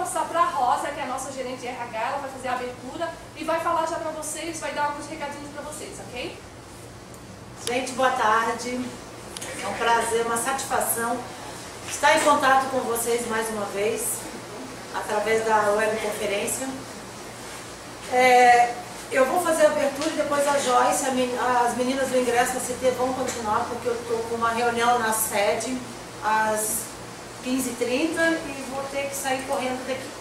passar para a Rosa, que é a nossa gerente de RH, ela vai fazer a abertura e vai falar já para vocês, vai dar alguns recadinhos para vocês, ok? Gente, boa tarde. É um prazer, uma satisfação estar em contato com vocês mais uma vez, através da webconferência. Eu vou fazer a abertura e depois a Joyce, as meninas do ingresso da CT vão continuar, porque eu estou com uma reunião na sede às 15h30 e vou ter que sair correndo daqui.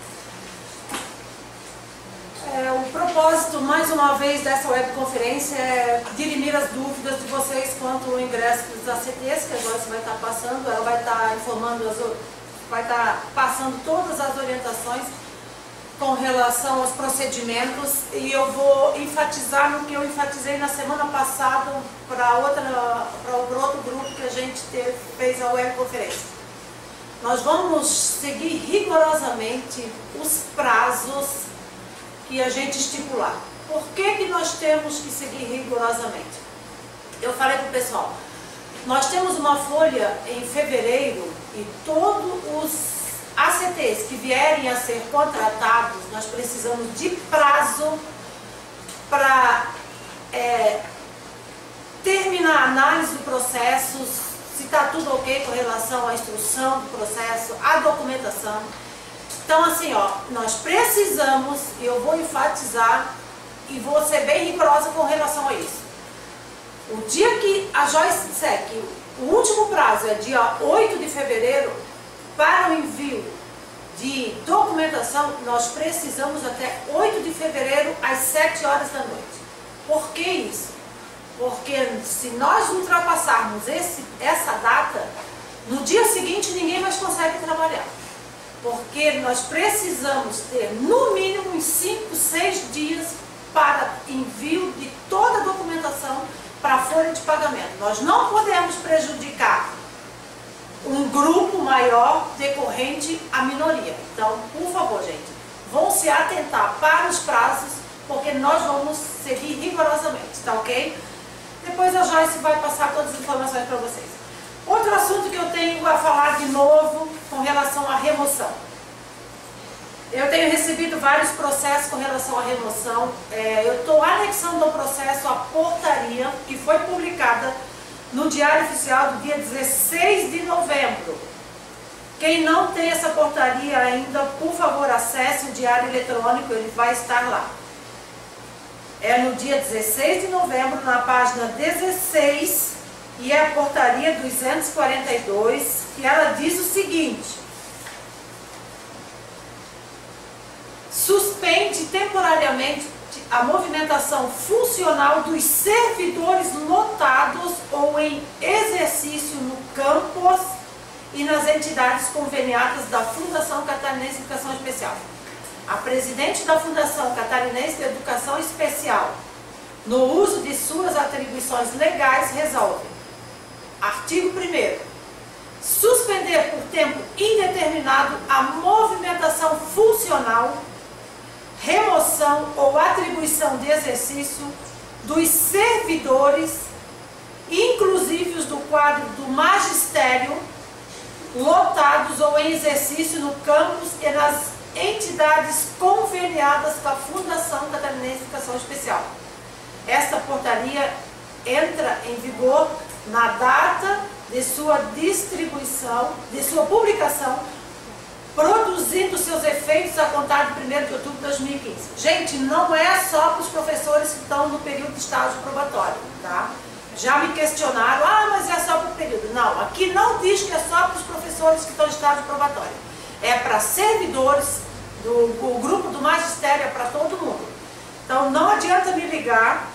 O propósito, mais uma vez, dessa webconferência é dirimir as dúvidas de vocês quanto ao ingresso dos ACTs, que a Joyce vai estar passando, ela vai estar informando, vai estar passando todas as orientações com relação aos procedimentos, e eu vou enfatizar no que eu enfatizei na semana passada para outro grupo que a gente fez a webconferência. Nós vamos seguir rigorosamente os prazos que a gente estipular. Por que nós temos que seguir rigorosamente? Eu falei para o pessoal, nós temos uma folha em fevereiro e todos os ACTs que vierem a ser contratados, nós precisamos de prazo para terminar a análise do processo, se está tudo ok com relação à instrução do processo, à documentação. Então, assim, nós precisamos, e eu vou enfatizar, e vou ser bem rigorosa com relação a isso. O dia que a Joyce disser que o último prazo é dia 8 de fevereiro, para o envio de documentação, nós precisamos até 8 de fevereiro, às 7 horas da noite. Por que isso? Porque se nós ultrapassarmos essa data, no dia seguinte ninguém mais consegue trabalhar. Porque nós precisamos ter no mínimo uns 5, 6 dias para envio de toda a documentação para a folha de pagamento. Nós não podemos prejudicar um grupo maior decorrente à minoria. Então, por favor, gente, vão se atentar para os prazos, porque nós vamos seguir rigorosamente, tá ok? Depois a Joyce vai passar todas as informações para vocês. Outro assunto que eu tenho a falar de novo com relação à remoção. Eu tenho recebido vários processos com relação à remoção. Eu estou anexando ao processo a portaria que foi publicada no Diário Oficial do dia 16 de novembro. Quem não tem essa portaria ainda, por favor, acesse o Diário Eletrônico, ele vai estar lá. É no dia 16 de novembro, na página 16, e é a portaria 242, que ela diz o seguinte: suspende temporariamente a movimentação funcional dos servidores lotados ou em exercício no campus e nas entidades conveniadas da Fundação Catarinense de Educação Especial. A presidente da Fundação Catarinense de Educação Especial, no uso de suas atribuições legais, resolve. Artigo 1º. Suspender por tempo indeterminado a movimentação funcional, remoção ou atribuição de exercício dos servidores, inclusive os do quadro do magistério, lotados ou em exercício no campus e nas entidades conveniadas com a Fundação Catarinense de Educação Especial. Esta portaria entra em vigor na data de sua distribuição, de sua publicação, produzindo seus efeitos a contar de 1º de outubro de 2015. Gente, não é só para os professores que estão no período de estágio probatório, tá? Já me questionaram, mas é só para o período. Não, aqui não diz que é só para os professores que estão em estágio probatório. É para servidores, o grupo do magistério, é para todo mundo. Então não adianta me ligar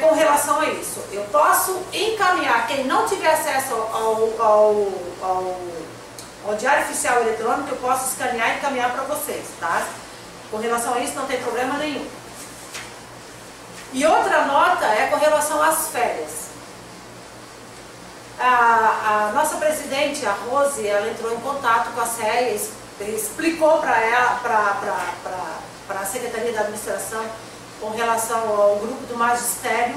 com relação a isso. Eu posso encaminhar, quem não tiver acesso ao Diário Oficial Eletrônico, eu posso escanear e encaminhar para vocês, tá? Com relação a isso não tem problema nenhum. E outra nota é com relação às férias. A nossa presidente, a Rose, ela entrou em contato com a CEA, explicou para ela, para a Secretaria da Administração, com relação ao grupo do magistério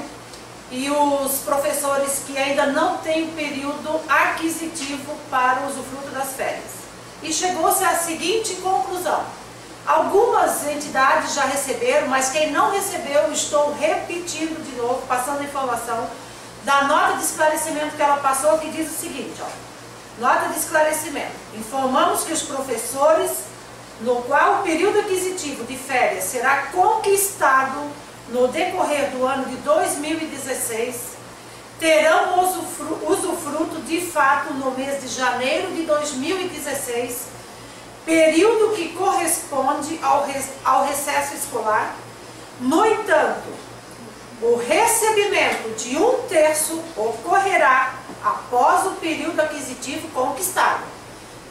e os professores que ainda não têm período aquisitivo para o usufruto das férias. e chegou-se à seguinte conclusão. Algumas entidades já receberam, mas quem não recebeu, estou repetindo de novo, passando a informação da nota de esclarecimento que ela passou, que diz o seguinte, ó, nota de esclarecimento. Informamos que os professores, no qual o período aquisitivo de férias será conquistado no decorrer do ano de 2016, terão usufruto de fato no mês de janeiro de 2016, período que corresponde ao recesso escolar. No entanto, o recebimento de 1/3 ocorrerá após o período aquisitivo conquistado.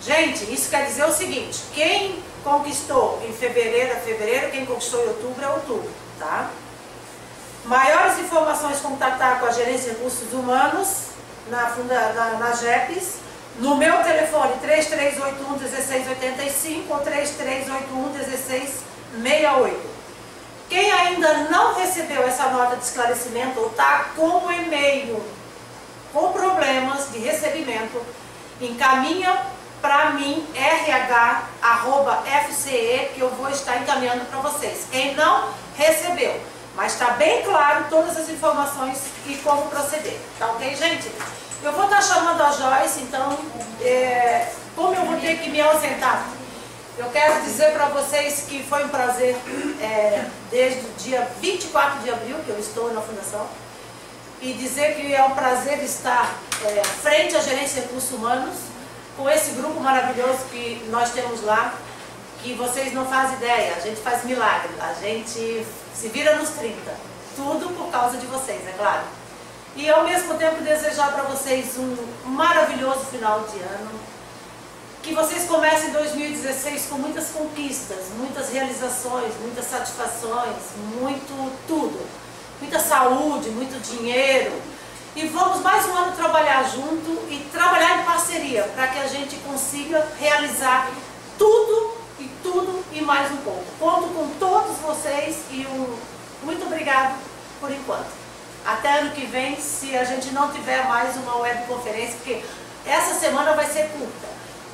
Gente, isso quer dizer o seguinte, quem conquistou em fevereiro é fevereiro, quem conquistou em outubro é outubro, tá? Maiores informações, contatar com a Gerência de Recursos Humanos, na GEPES, no meu telefone 3381-1685 ou 3381-1668. Quem ainda não recebeu essa nota de esclarecimento ou está com o e-mail com problemas de recebimento, encaminha para mim, rh@fce, que eu vou estar encaminhando para vocês. Quem não recebeu, mas está bem claro todas as informações e como proceder. Tá ok, gente? Eu vou estar chamando a Joyce, então, como eu vou ter que me ausentar, eu quero dizer para vocês que foi um prazer, desde o dia 24 de abril, que eu estou na Fundação, e dizer que é um prazer estar frente à Gerência de Recursos Humanos, com esse grupo maravilhoso que nós temos lá, que vocês não fazem ideia, a gente faz milagre, a gente se vira nos 30, tudo por causa de vocês, é claro. E ao mesmo tempo desejar para vocês um maravilhoso final de ano, que vocês comecem 2016 com muitas conquistas, muitas realizações, muitas satisfações, muito tudo, muita saúde, muito dinheiro. E vamos mais um ano trabalhar junto e trabalhar em parceria para que a gente consiga realizar tudo e mais um pouco. Conto com todos vocês e muito obrigado por enquanto. Até ano que vem, se a gente não tiver mais uma webconferência, porque essa semana vai ser curta.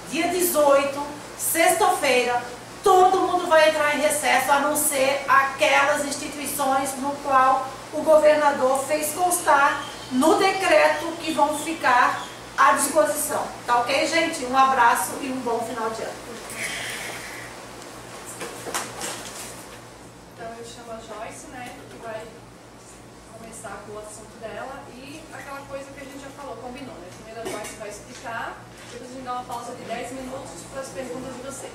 Dia 18, sexta-feira, todo mundo vai entrar em recesso, a não ser aquelas instituições no qual o governador fez constar no decreto que vão ficar à disposição. Tá ok, gente? Um abraço e um bom final de ano. Então eu chamo a Joyce, né, que vai começar com o assunto dela e aquela coisa que a gente já falou, combinou, né? Primeiro a Joyce vai explicar, depois a gente dá uma pausa de 10 minutos para as perguntas de vocês.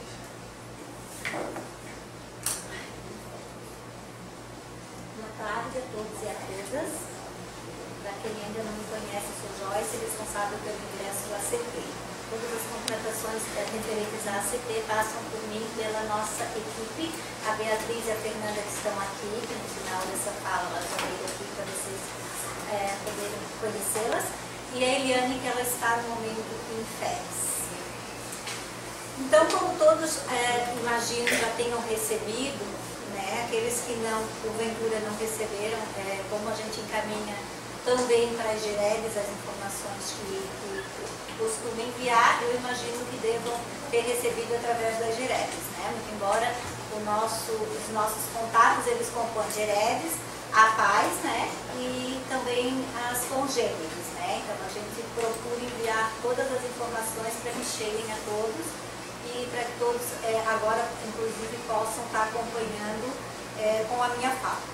Boa tarde a todos e a todas. Para quem ainda não me conhece, eu sou Joyce, responsável pelo ingresso do ACP. Todas as contratações referentes à ACP passam por mim e pela nossa equipe. A Beatriz e a Fernanda que estão aqui, que no final dessa fala elas vão vir aqui para vocês poderem conhecê-las. E a Eliane, que ela está no momento em férias. Então, como todos imagino já tenham recebido, né, aqueles que não, porventura não receberam, como a gente encaminha também para as GIREDs as informações que costumo enviar, eu imagino que devam ter recebido através das GIREDs, né? Muito embora os nossos contatos, eles compõem GIREDs, a PAIS, né? E também as congêneres, né? Então a gente procura enviar todas as informações para que cheguem a todos e para que todos agora, inclusive, possam estar acompanhando com a minha fala.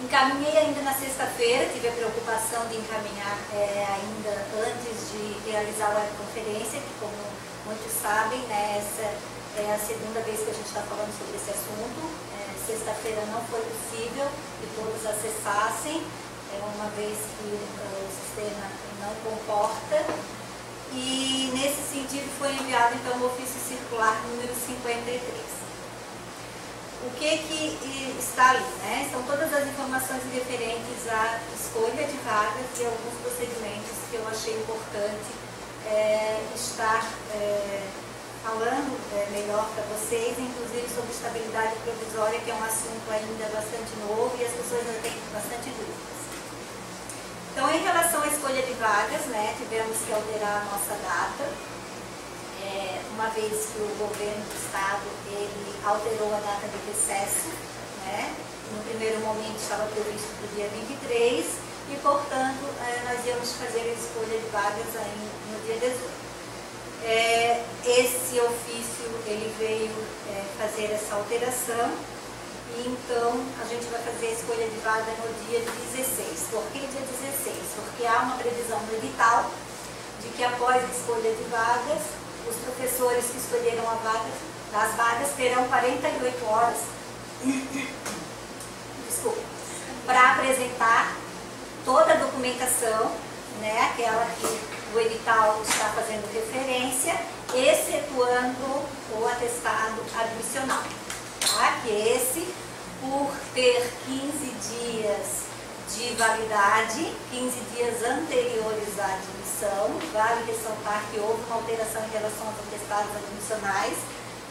Encaminhei ainda na sexta-feira, tive a preocupação de encaminhar ainda antes de realizar a webconferência, que como muitos sabem, né, essa é a segunda vez que a gente está falando sobre esse assunto. Sexta-feira não foi possível que todos acessassem, uma vez que o sistema não comporta. E nesse sentido foi enviado então o ofício circular número 53. O que está ali, né? São todas as informações referentes à escolha de vagas e alguns procedimentos que eu achei importante estar falando melhor para vocês, inclusive sobre estabilidade provisória, que é um assunto ainda bastante novo e as pessoas ainda têm bastante dúvidas. Então, em relação à escolha de vagas, né, tivemos que alterar a nossa data. uma vez que o governo do estado ele alterou a data de recesso, né? No primeiro momento estava previsto para o dia 23 e, portanto, nós íamos fazer a escolha de vagas aí no dia 18. Esse ofício ele veio fazer essa alteração e então a gente vai fazer a escolha de vaga no dia 16. Por que dia 16? Porque há uma previsão no edital de que após a escolha de vagas, os professores que escolheram as vagas terão 48 horas para apresentar toda a documentação, né, aquela que o edital está fazendo referência, excetuando o atestado admissional, tá? Que esse, por ter 15 dias de validade, 15 dias anteriores à admissão, vale ressaltar que houve uma alteração em relação aos atestados admissionais,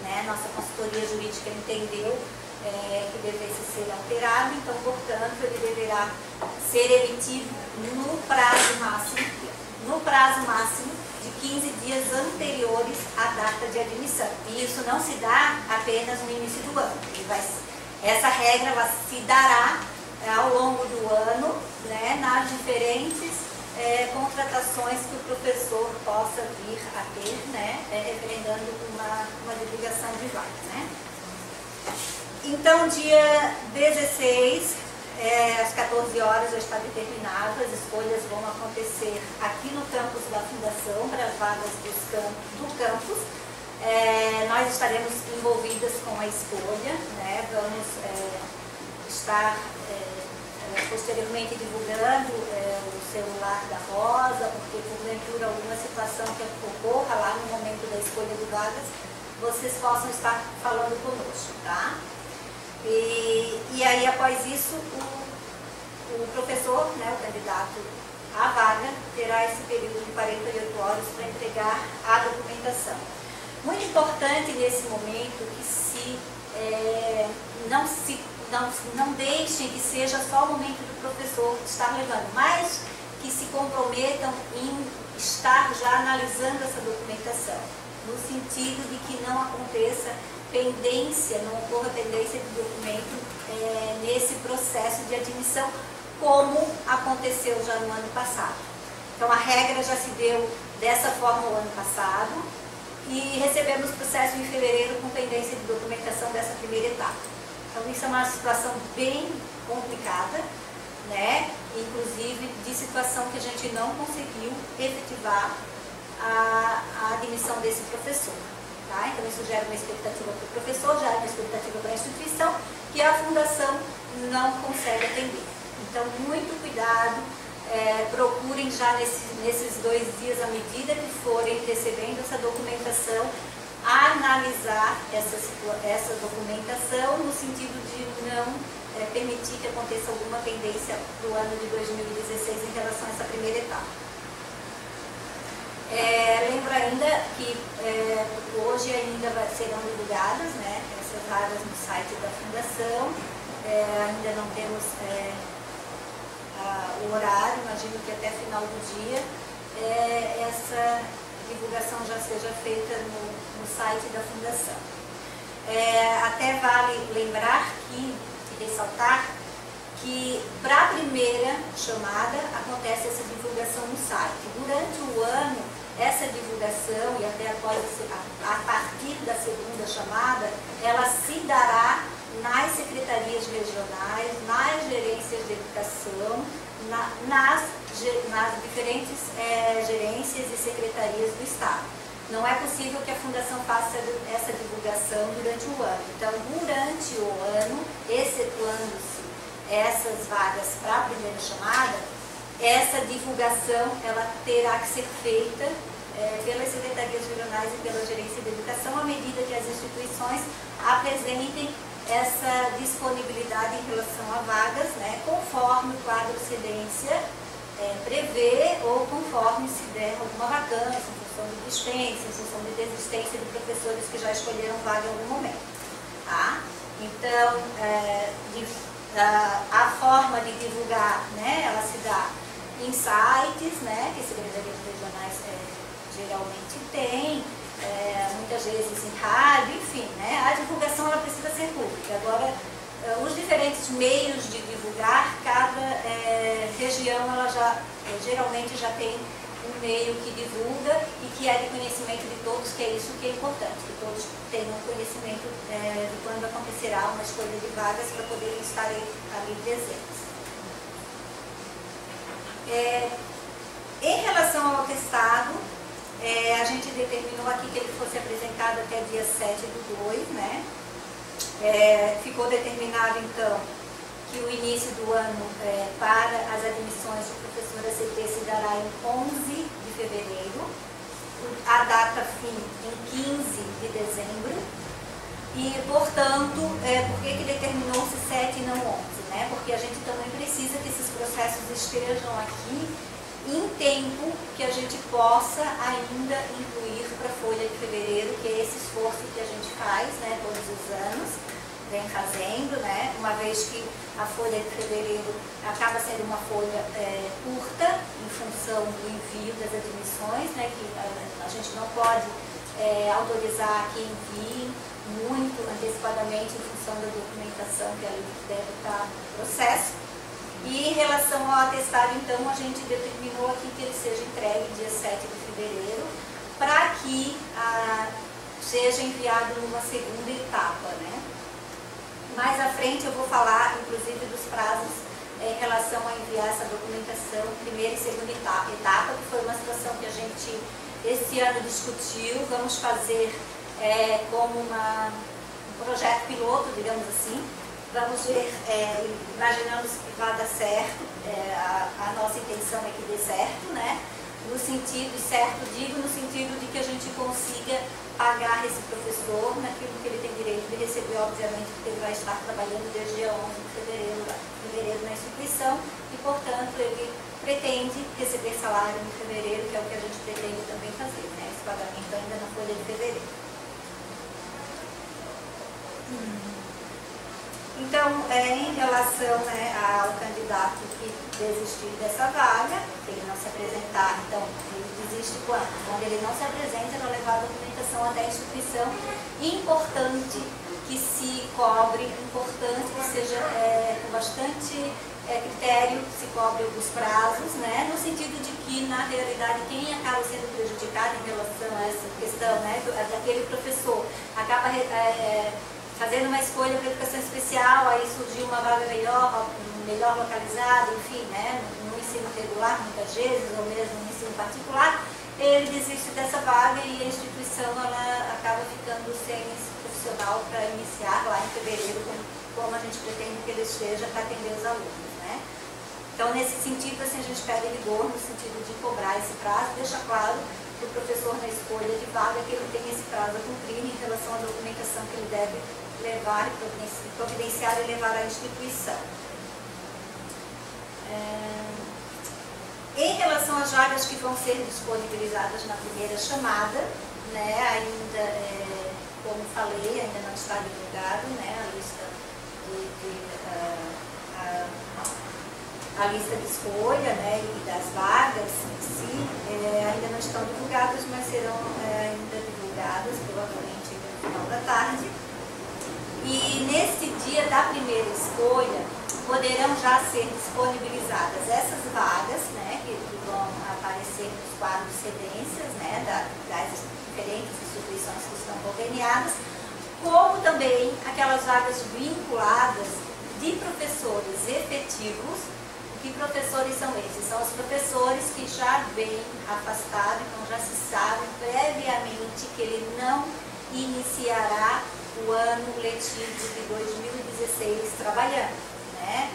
né? Nossa consultoria jurídica entendeu que devesse ser alterado, então, portanto, ele deverá ser emitido no prazo máximo de 15 dias anteriores à data de admissão. E isso não se dá apenas no início do ano. Essa regra se dará ao longo do ano, né, nas diferentes contratações que o professor possa vir a ter, né, referendando uma divulgação de vaga, né. Então, dia 16, às 14 horas já está determinado, as escolhas vão acontecer aqui no campus da Fundação, para as vagas do campus. Nós estaremos envolvidas com a escolha, né? Vamos estar posteriormente divulgando o celular da Rosa, porque porventura alguma situação que ocorra lá no momento da escolha de vagas, vocês possam estar falando conosco, tá? E aí, após isso, o professor, né, o candidato à vaga, terá esse período de 48 horas para entregar a documentação. Muito importante nesse momento que não deixem que seja só o momento do professor estar levando, mas que se comprometam em estar já analisando essa documentação, no sentido de que não aconteça pendência, não ocorra pendência de documento nesse processo de admissão, como aconteceu já no ano passado. Então a regra já se deu dessa forma o ano passado e recebemos processo em fevereiro com pendência de documentação dessa primeira etapa. Então isso é uma situação bem complicada, né? Inclusive de situação que a gente não conseguiu efetivar a admissão desse professor. Tá? Então isso gera uma expectativa para o professor, gera uma expectativa para a instituição que a fundação não consegue atender. Então muito cuidado, procurem já nesses 2 dias, à medida que forem recebendo essa documentação, analisar essa documentação no sentido de não permitir que aconteça alguma pendência do ano de 2016 em relação a essa primeira etapa. Lembro ainda que hoje ainda serão divulgadas, né, essas vagas no site da Fundação. Ainda não temos o horário, imagino que até final do dia essa divulgação já seja feita no site da Fundação. Até vale lembrar e ressaltar que para a primeira chamada acontece essa divulgação no site. Durante o ano, essa divulgação e até a partir da segunda chamada, ela se dará nas secretarias regionais, nas gerências de educação, nas diferentes gerências e secretarias do Estado. Não é possível que a Fundação faça essa divulgação durante o ano. Então, durante o ano, excetuando-se essas vagas para a primeira chamada, essa divulgação ela terá que ser feita pelas secretarias regionais e pela gerência de educação, à medida que as instituições apresentem essa disponibilidade em relação a vagas, né, conforme o quadro de cedência prevê ou conforme se der alguma vacância, em função de dispensa, em função de desistência de professores que já escolheram vaga em algum momento. Tá? Então, a forma de divulgar, né, ela se dá em sites, né, que as secretarias regionais geralmente têm, muitas vezes em rádio, enfim, né? A divulgação ela precisa ser pública. Agora, os diferentes meios de divulgar, cada região ela geralmente já tem um meio que divulga e que é de conhecimento de todos, que é isso que é importante, que todos tenham conhecimento de quando acontecerá uma escolha de vagas para poderem estar ali presentes. Em relação ao atestado, a gente determinou aqui que ele fosse apresentado até dia 7/2, né? Ficou determinado, então, que o início do ano para as admissões de professor ACT se dará em 11 de fevereiro, a data fim em 15 de dezembro, e, portanto, por que determinou-se 7 e não 11? Né? Porque a gente também precisa que esses processos estejam aqui em tempo que a gente possa ainda incluir para a folha de fevereiro, que é esse esforço que a gente faz, né, todos os anos, vem fazendo, né, uma vez que a folha de fevereiro acaba sendo uma folha curta, em função do envio das admissões, né, que a gente não pode autorizar que envie muito antecipadamente em função da documentação que ali deve estar no processo. E em relação ao atestado, então, a gente determinou aqui que ele seja entregue dia 7 de fevereiro, para que seja enviado numa segunda etapa, né? Mais à frente eu vou falar, inclusive, dos prazos em relação a enviar essa documentação, primeira e segunda etapa, que foi uma situação que a gente, esse ano, discutiu. Vamos fazer como um projeto piloto, digamos assim. Vamos ver, imaginamos que vai dar certo, a nossa intenção é que dê certo, né? No sentido, certo, digo no sentido de que a gente consiga pagar esse professor naquilo que ele tem direito de receber, obviamente, porque ele vai estar trabalhando desde dia 11 de fevereiro na instituição e, portanto, ele pretende receber salário em fevereiro, que é o que a gente pretende também fazer, né? Esse pagamento ainda na folha de fevereiro. Então, em relação, né, ao candidato que desistir dessa vaga, se ele não se apresentar, então ele desiste quando? Quando ele não se apresenta, não levar a documentação até a instituição. Importante que se cobre, importante que seja com bastante critério, se cobre os prazos, né, no sentido de que, na realidade, quem acaba sendo prejudicado em relação a essa questão, né, daquele professor, acaba fazendo uma escolha para educação especial, aí surgiu uma vaga melhor localizada, enfim, né, no ensino regular muitas vezes, ou mesmo no ensino particular, ele desiste dessa vaga e a instituição ela acaba ficando sem esse profissional para iniciar lá em fevereiro, como a gente pretende que ele esteja para atender os alunos, né. Então, nesse sentido, assim, a gente pede rigor no sentido de cobrar esse prazo, deixa claro para o professor na escolha de vaga que ele tem esse prazo a cumprir em relação à documentação que ele deve levar, providenciar e levar à instituição. Em relação às vagas que vão ser disponibilizadas na primeira chamada, né, ainda, como falei, ainda não está divulgado, né, a lista a lista de escolha, né, e das vagas em si, ainda não estão divulgadas, mas serão ainda divulgadas, provavelmente no final da tarde. E nesse dia da primeira escolha, poderão já ser disponibilizadas essas vagas, né, que vão aparecer nos quadros cedências, né, das diferentes instituições que estão conveniadas, como também aquelas vagas vinculadas de professores efetivos. Que professores são esses? São os professores que já vêm afastados, então já se sabe previamente que ele não iniciará o ano letivo de 2016 trabalhando, né?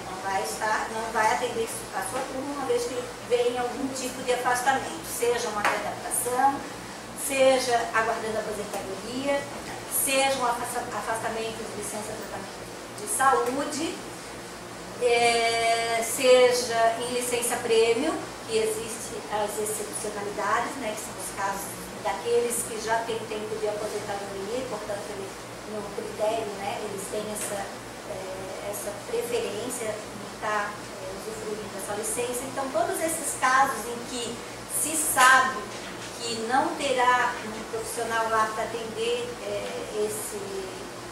Não vai atender a sua turma uma vez que vem algum tipo de afastamento, seja uma readaptação, seja aguardando a aposentadoria, seja um afastamento de licença de tratamento de saúde, seja em licença prêmio, que existe as excepcionalidades, né, que são os casos daqueles que já têm tempo de aposentadoria, portanto, no critério, né, eles têm essa preferência em estar usufruindo dessa licença. Então, todos esses casos em que se sabe que que não terá um profissional lá para atender esse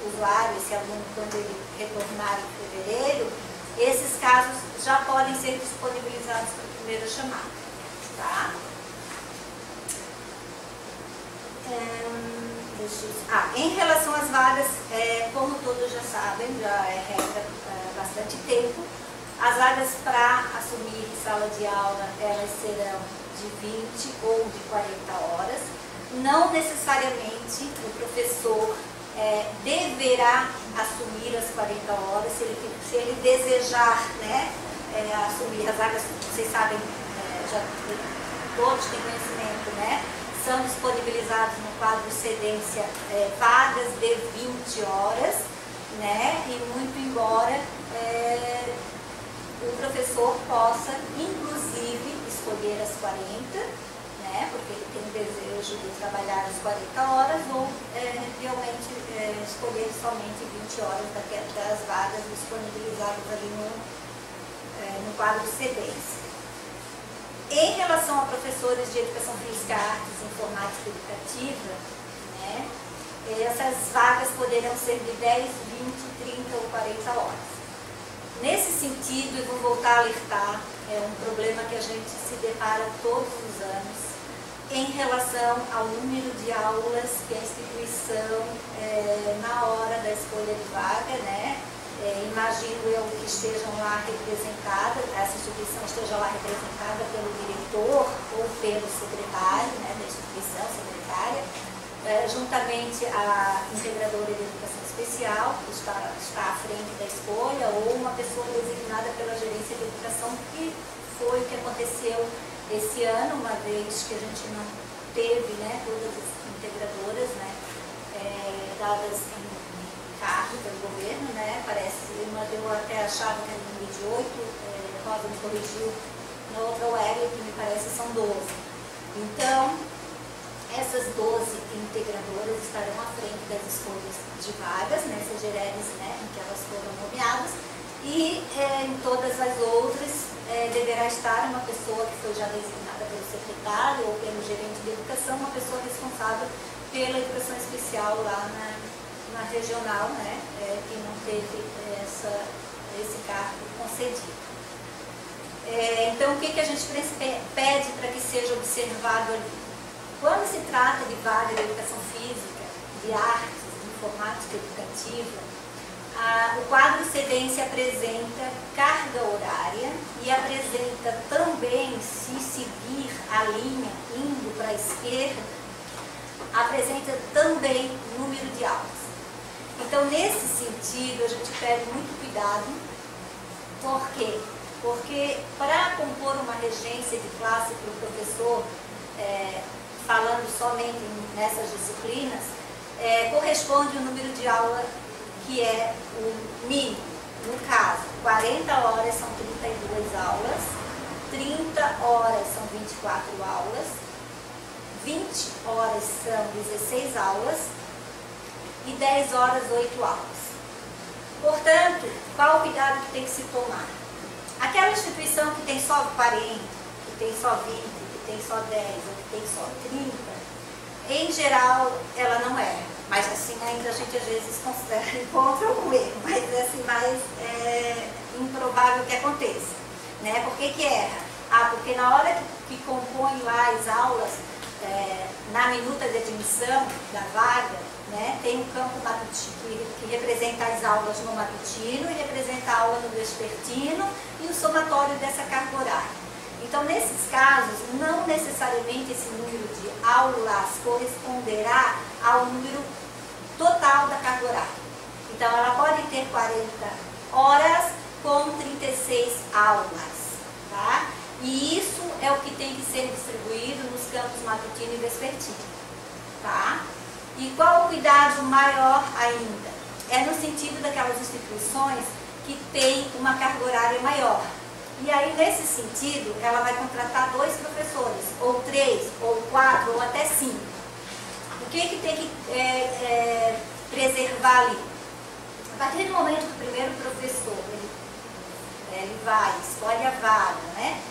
usuário, esse aluno, quando ele retornar em fevereiro, esses casos já podem ser disponibilizados para a primeira chamada. Tá? Em relação às vagas, como todos já sabem, já é regra há bastante tempo, as vagas para assumir sala de aula, elas serão de 20 ou de 40 horas. Não necessariamente o professor deverá assumir as 40 horas, se ele desejar, né, assumir as vagas. Vocês sabem, já todos têm conhecimento, né? São disponibilizados no quadro cedência vagas de 20 horas, né? E muito embora o professor possa, inclusive, escolher as 40, né? Porque ele tem o desejo de trabalhar as 40 horas, ou realmente escolher somente 20 horas das vagas disponibilizadas ali no quadro cedência. Em relação a professores de educação física, artes, informática educativa, né, essas vagas poderão ser de 10, 20, 30 ou 40 horas. Nesse sentido, eu vou voltar a alertar, é um problema que a gente se depara todos os anos, em relação ao número de aulas que a instituição, na hora da escolha de vaga, né, imagino eu que estejam lá representadas, essa instituição esteja lá representada pelo diretor ou pelo secretário, né, da instituição, secretária, juntamente a integradora de educação especial, que está à frente da escolha, ou uma pessoa designada pela gerência de educação, que foi o que aconteceu esse ano, uma vez que a gente não teve, né, todas as integradoras, né, dadas em cargo pelo governo, né? Parece, eu até achava que era o número de 8, Rosa me corrigiu, na outra UEL, que me parece são 12. Então, essas 12 integradoras estarão à frente das escolhas de vagas, nessas GERES, né, em que elas foram nomeadas, e em todas as outras deverá estar uma pessoa que foi já designada pelo secretário ou pelo gerente de educação, uma pessoa responsável pela educação especial lá na regional, né, que não teve esse cargo concedido. Então, o que a gente pede para que seja observado ali? Quando se trata de vaga de educação física, de artes, de informática educativa, o quadro cedência apresenta carga horária e apresenta também, se seguir a linha indo para a esquerda, apresenta também número de aulas. Então, nesse sentido, a gente pede muito cuidado. Por quê? Porque para compor uma regência de classe para o professor, falando somente nessas disciplinas, corresponde o número de aula que é o mínimo. No caso, 40 horas são 32 aulas, 30 horas são 24 aulas, 20 horas são 16 aulas, e 10 horas, 8 aulas. Portanto, qual o cuidado que tem que se tomar? Aquela instituição que tem só 40, que tem só 20, que tem só 10, ou que tem só 30, em geral, ela não erra. Mas assim, ainda a gente às vezes encontra um erro, mas assim, mais improvável que aconteça. Né? Por que erra? Porque na hora que compõe lá as aulas, na minuta de admissão da vaga, né, tem um campo matutino que representa as aulas no matutino e representa a aula no vespertino e o somatório dessa carga horária. Então, nesses casos, não necessariamente esse número de aulas corresponderá ao número total da carga horária. Então, ela pode ter 40 horas com 36 aulas, tá? E isso é o que tem que ser distribuído nos campos matutino e vespertino, tá? E qual o cuidado maior ainda? É no sentido daquelas instituições que têm uma carga horária maior. E aí, nesse sentido, ela vai contratar 2 professores, ou 3, ou 4, ou até 5. O que tem que preservar ali? A partir do momento que o primeiro professor ele vai, escolhe a vaga, né?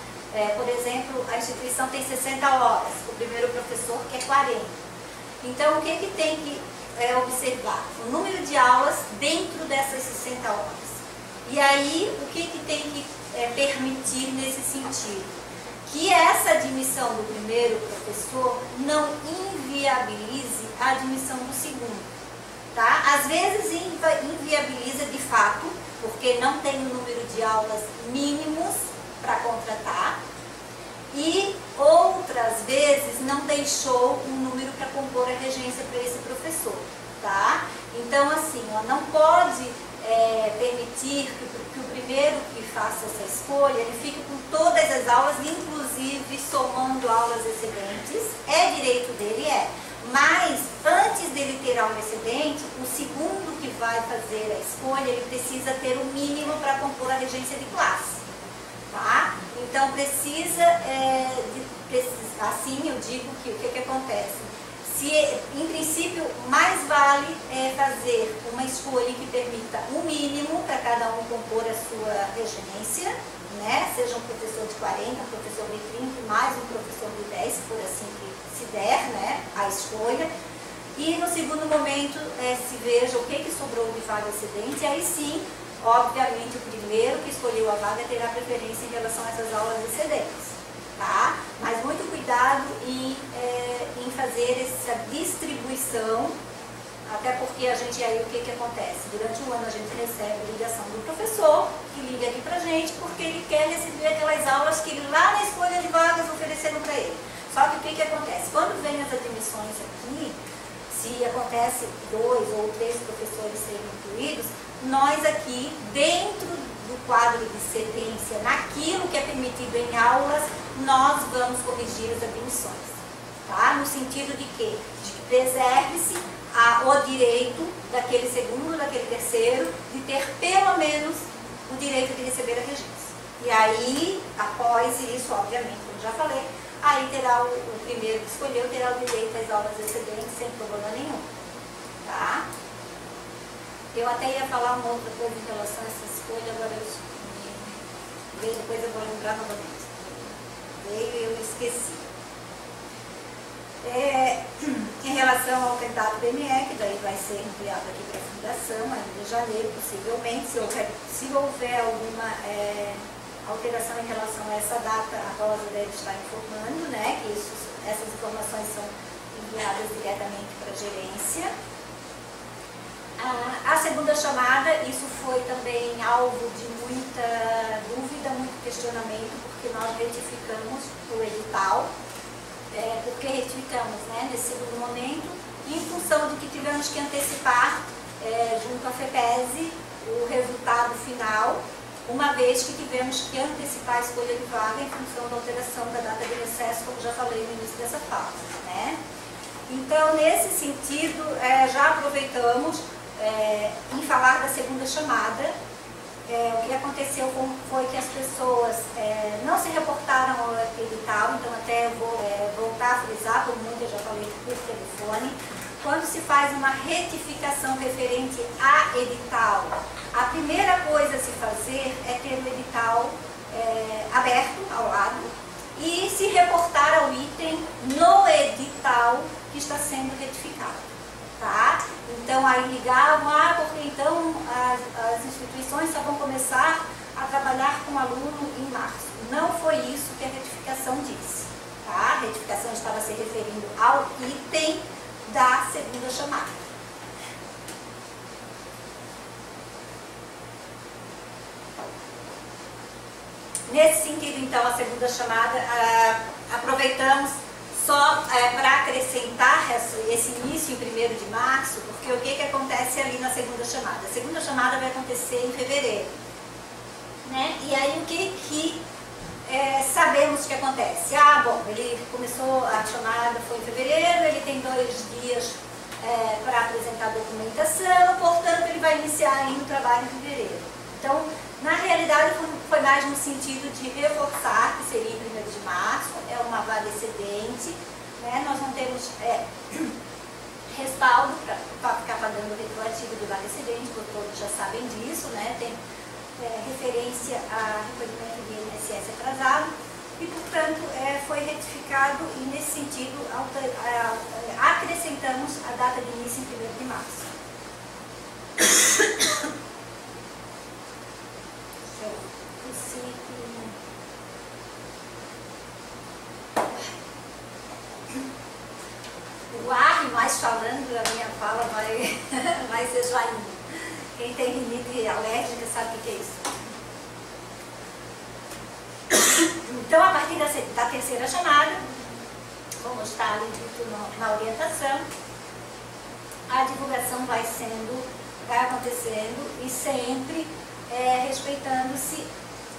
Por exemplo, a instituição tem 60 horas, o primeiro professor professor, que é 40. Então, o que tem que observar? O número de aulas dentro dessas 60 horas. E aí, o que tem que permitir nesse sentido? Que essa admissão do primeiro professor não inviabilize a admissão do segundo. Tá? Às vezes inviabiliza de fato, porque não tem o número de aulas mínimos para contratar, e outras vezes não deixou um número para compor a regência para esse professor. Tá? Então, assim, não pode permitir que o primeiro que faça essa escolha, ele fique com todas as aulas, inclusive somando aulas excedentes. É direito dele, mas antes dele ter aula excedente, o segundo que vai fazer a escolha, ele precisa ter o mínimo para compor a regência de classe. Tá? Então assim eu digo que o que acontece? Se, em princípio, mais vale fazer uma escolha que permita um mínimo para cada um compor a sua regência, né? Seja um professor de 40, um professor de 30, mais um professor de 10, se for assim que se der, né, a escolha. E no segundo momento se veja o que sobrou de vaga excedente, e aí sim, obviamente, o primeiro que escolheu a vaga terá preferência em relação a essas aulas excedentes. Tá? Mas muito cuidado em fazer essa distribuição, até porque a gente, aí o que acontece? Durante o ano a gente recebe a ligação do professor, que liga aqui pra gente, porque ele quer receber aquelas aulas que lá na escolha de vagas ofereceram para ele. Só que o que acontece? Quando vem as admissões aqui, se acontece 2 ou 3 professores serem incluídos, nós aqui, dentro do quadro de cedência, naquilo que é permitido em aulas, nós vamos corrigir as admissões, tá? No sentido de que preserve-se o direito daquele segundo, daquele terceiro, de ter pelo menos o direito de receber a regência. E aí, após isso, obviamente, como já falei, aí terá o primeiro que escolheu, terá o direito às aulas excedentes sem problema nenhum, tá? Eu até ia falar uma outra coisa em relação a essa escolha, agora depois eu vou lembrar novamente. Veio e eu esqueci. Em relação ao tentado PME, que daí vai ser enviado aqui para a Fundação, ainda em janeiro, possivelmente, se houver alguma alteração em relação a essa data, a Rosa deve estar informando, né, que essas informações são enviadas diretamente para a gerência. A segunda chamada, isso foi também alvo de muita dúvida, muito questionamento, porque nós retificamos o edital. Por que retificamos, né, nesse segundo momento? Em função de que tivemos que antecipar, junto à FEPESE, o resultado final, uma vez que tivemos que antecipar a escolha de vaga em função da alteração da data de recesso, como já falei no início dessa fala, né? Então, nesse sentido, já aproveitamos em falar da segunda chamada. O que aconteceu foi que as pessoas não se reportaram ao edital, então até eu vou voltar a frisar, como muito eu já falei por telefone. Quando se faz uma retificação referente a edital, a primeira coisa a se fazer é ter o edital aberto ao lado e se reportar ao item no edital que está sendo retificado. Tá? Então aí ligavam, porque então as instituições só vão começar a trabalhar com o aluno em março. Não foi isso que a retificação disse. Tá? A retificação estava se referindo ao item da segunda chamada. Nesse sentido, então, a segunda chamada, aproveitamos só para acrescentar esse início em 1º de março, porque o que acontece ali na segunda chamada? A segunda chamada vai acontecer em fevereiro, né? E aí o que sabemos que acontece? Bom, ele começou, a chamada foi em fevereiro, ele tem 2 dias para apresentar a documentação, portanto ele vai iniciar ainda o trabalho em fevereiro. Então, na realidade, foi mais no sentido de reforçar, que seria em 1º de março, é uma vaga excedente, né? Nós não temos respaldo para ficar pagando o retroativo do vaga excedente, porque todos já sabem disso, né? Tem referência a recolhimento de INSS atrasado, e, portanto, foi retificado e, nesse sentido, data de início em 1º de março. Deixa eu tossir aqui. O ar mais falando, a minha fala vai ser joinha. Quem tem rinite alérgica sabe o que é isso. Então, a partir da terceira chamada, como está ali dito na orientação, a divulgação vai acontecendo e sempre respeitando-se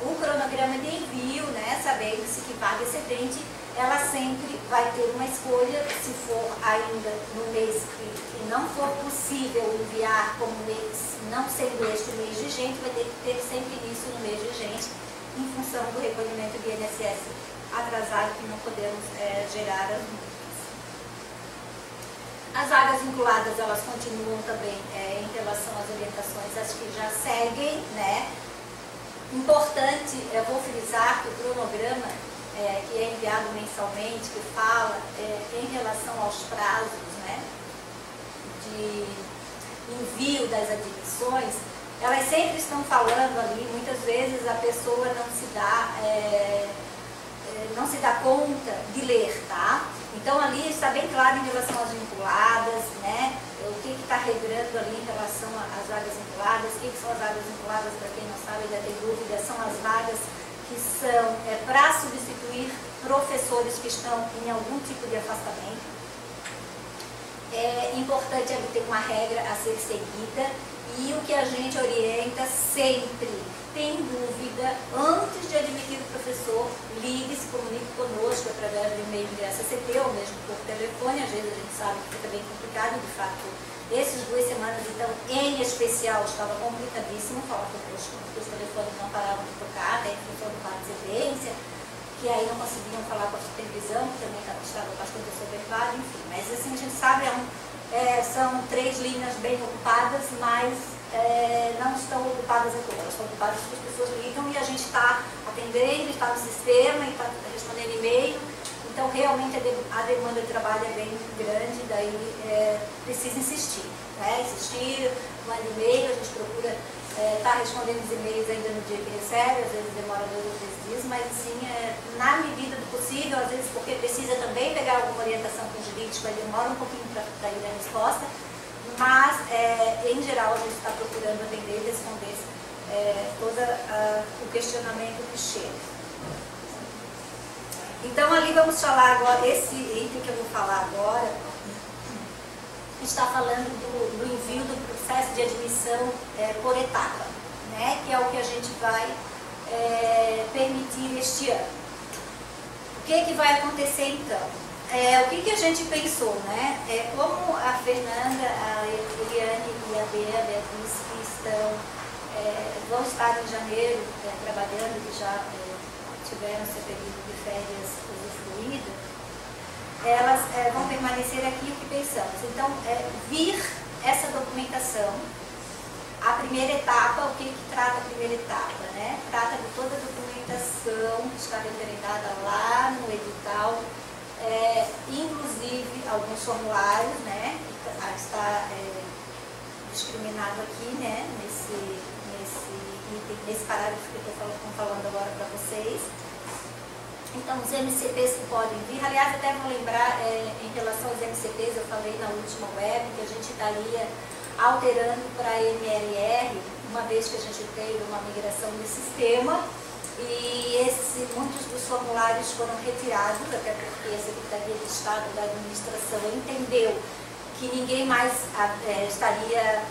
o cronograma de envio, né, sabendo-se que vaga excedente, ela sempre vai ter uma escolha, se for ainda no mês que não for possível enviar como mês, não sendo este o mês vigente, vai ter que ter sempre início no mês vigente, em função do recolhimento do INSS atrasado, que não podemos gerar as multas. As vagas vinculadas, elas continuam também em relação às orientações, as que já seguem, né? Importante, eu vou frisar que o cronograma que é enviado mensalmente, que fala em relação aos prazos, né, de envio das admissões, elas sempre estão falando ali, muitas vezes a pessoa não se dá conta de ler, tá? Então ali está bem claro em relação às vinculadas, né? O que está regrando ali em relação às vagas vinculadas, o que são as vagas vinculadas, para quem não sabe, ainda tem dúvida, são as vagas que são para substituir professores que estão em algum tipo de afastamento. É importante ter uma regra a ser seguida e o que a gente orienta sempre, tem dúvida, antes de admitir o professor, ligue, se comunique conosco através do e-mail de SCT ou mesmo por telefone. Às vezes a gente sabe que fica bem complicado, de fato, essas 2 semanas, então, em especial, estava complicadíssimo falar conosco, porque os telefones não paravam de tocar, até em função do quadro de excelência, que aí não conseguiam falar com a supervisão, que também estava bastante assoberbado, enfim. Mas assim, a gente sabe, são 3 linhas bem ocupadas, mas não estão ocupadas em todas, estão ocupadas porque as pessoas ligam e a gente está atendendo, está no sistema, está respondendo e-mail. Então, realmente, a demanda de trabalho é bem grande, daí precisa insistir, né? Insistir, manda e-mail, a gente procura estar respondendo os e-mails ainda no dia que recebe, às vezes demora 2 ou 3 dias, mas assim, na medida do possível, às vezes porque precisa também pegar alguma orientação com o jurídico, aí demora um pouquinho para ir a resposta, mas, em geral, a gente está procurando atender e responder todo o questionamento que chega. Então, ali vamos falar agora, esse item que eu vou falar agora, está falando do envio do processo de admissão por etapa, né? Que é o que a gente vai permitir este ano. O que vai acontecer então? O que a gente pensou, né? Como a Fernanda, a Eliane e a Beatriz que vão estar em janeiro trabalhando, que já tiveram seu período de férias usufruído, elas vão permanecer aqui. O que pensamos? Então, vir essa documentação, a primeira etapa, o que trata a primeira etapa, né? Trata de toda a documentação que está referendada lá no edital, inclusive alguns formulários, né? Que está discriminado aqui, né? Nesse parágrafo que eu estou falando agora para vocês. Então, os MCPs que podem vir, aliás, até vou lembrar, em relação aos MCPs, eu falei na última web que a gente estaria alterando para MLR, uma vez que a gente teve uma migração de sistema, e muitos dos formulários foram retirados, até porque a Secretaria de Estado da Administração entendeu que ninguém mais estaria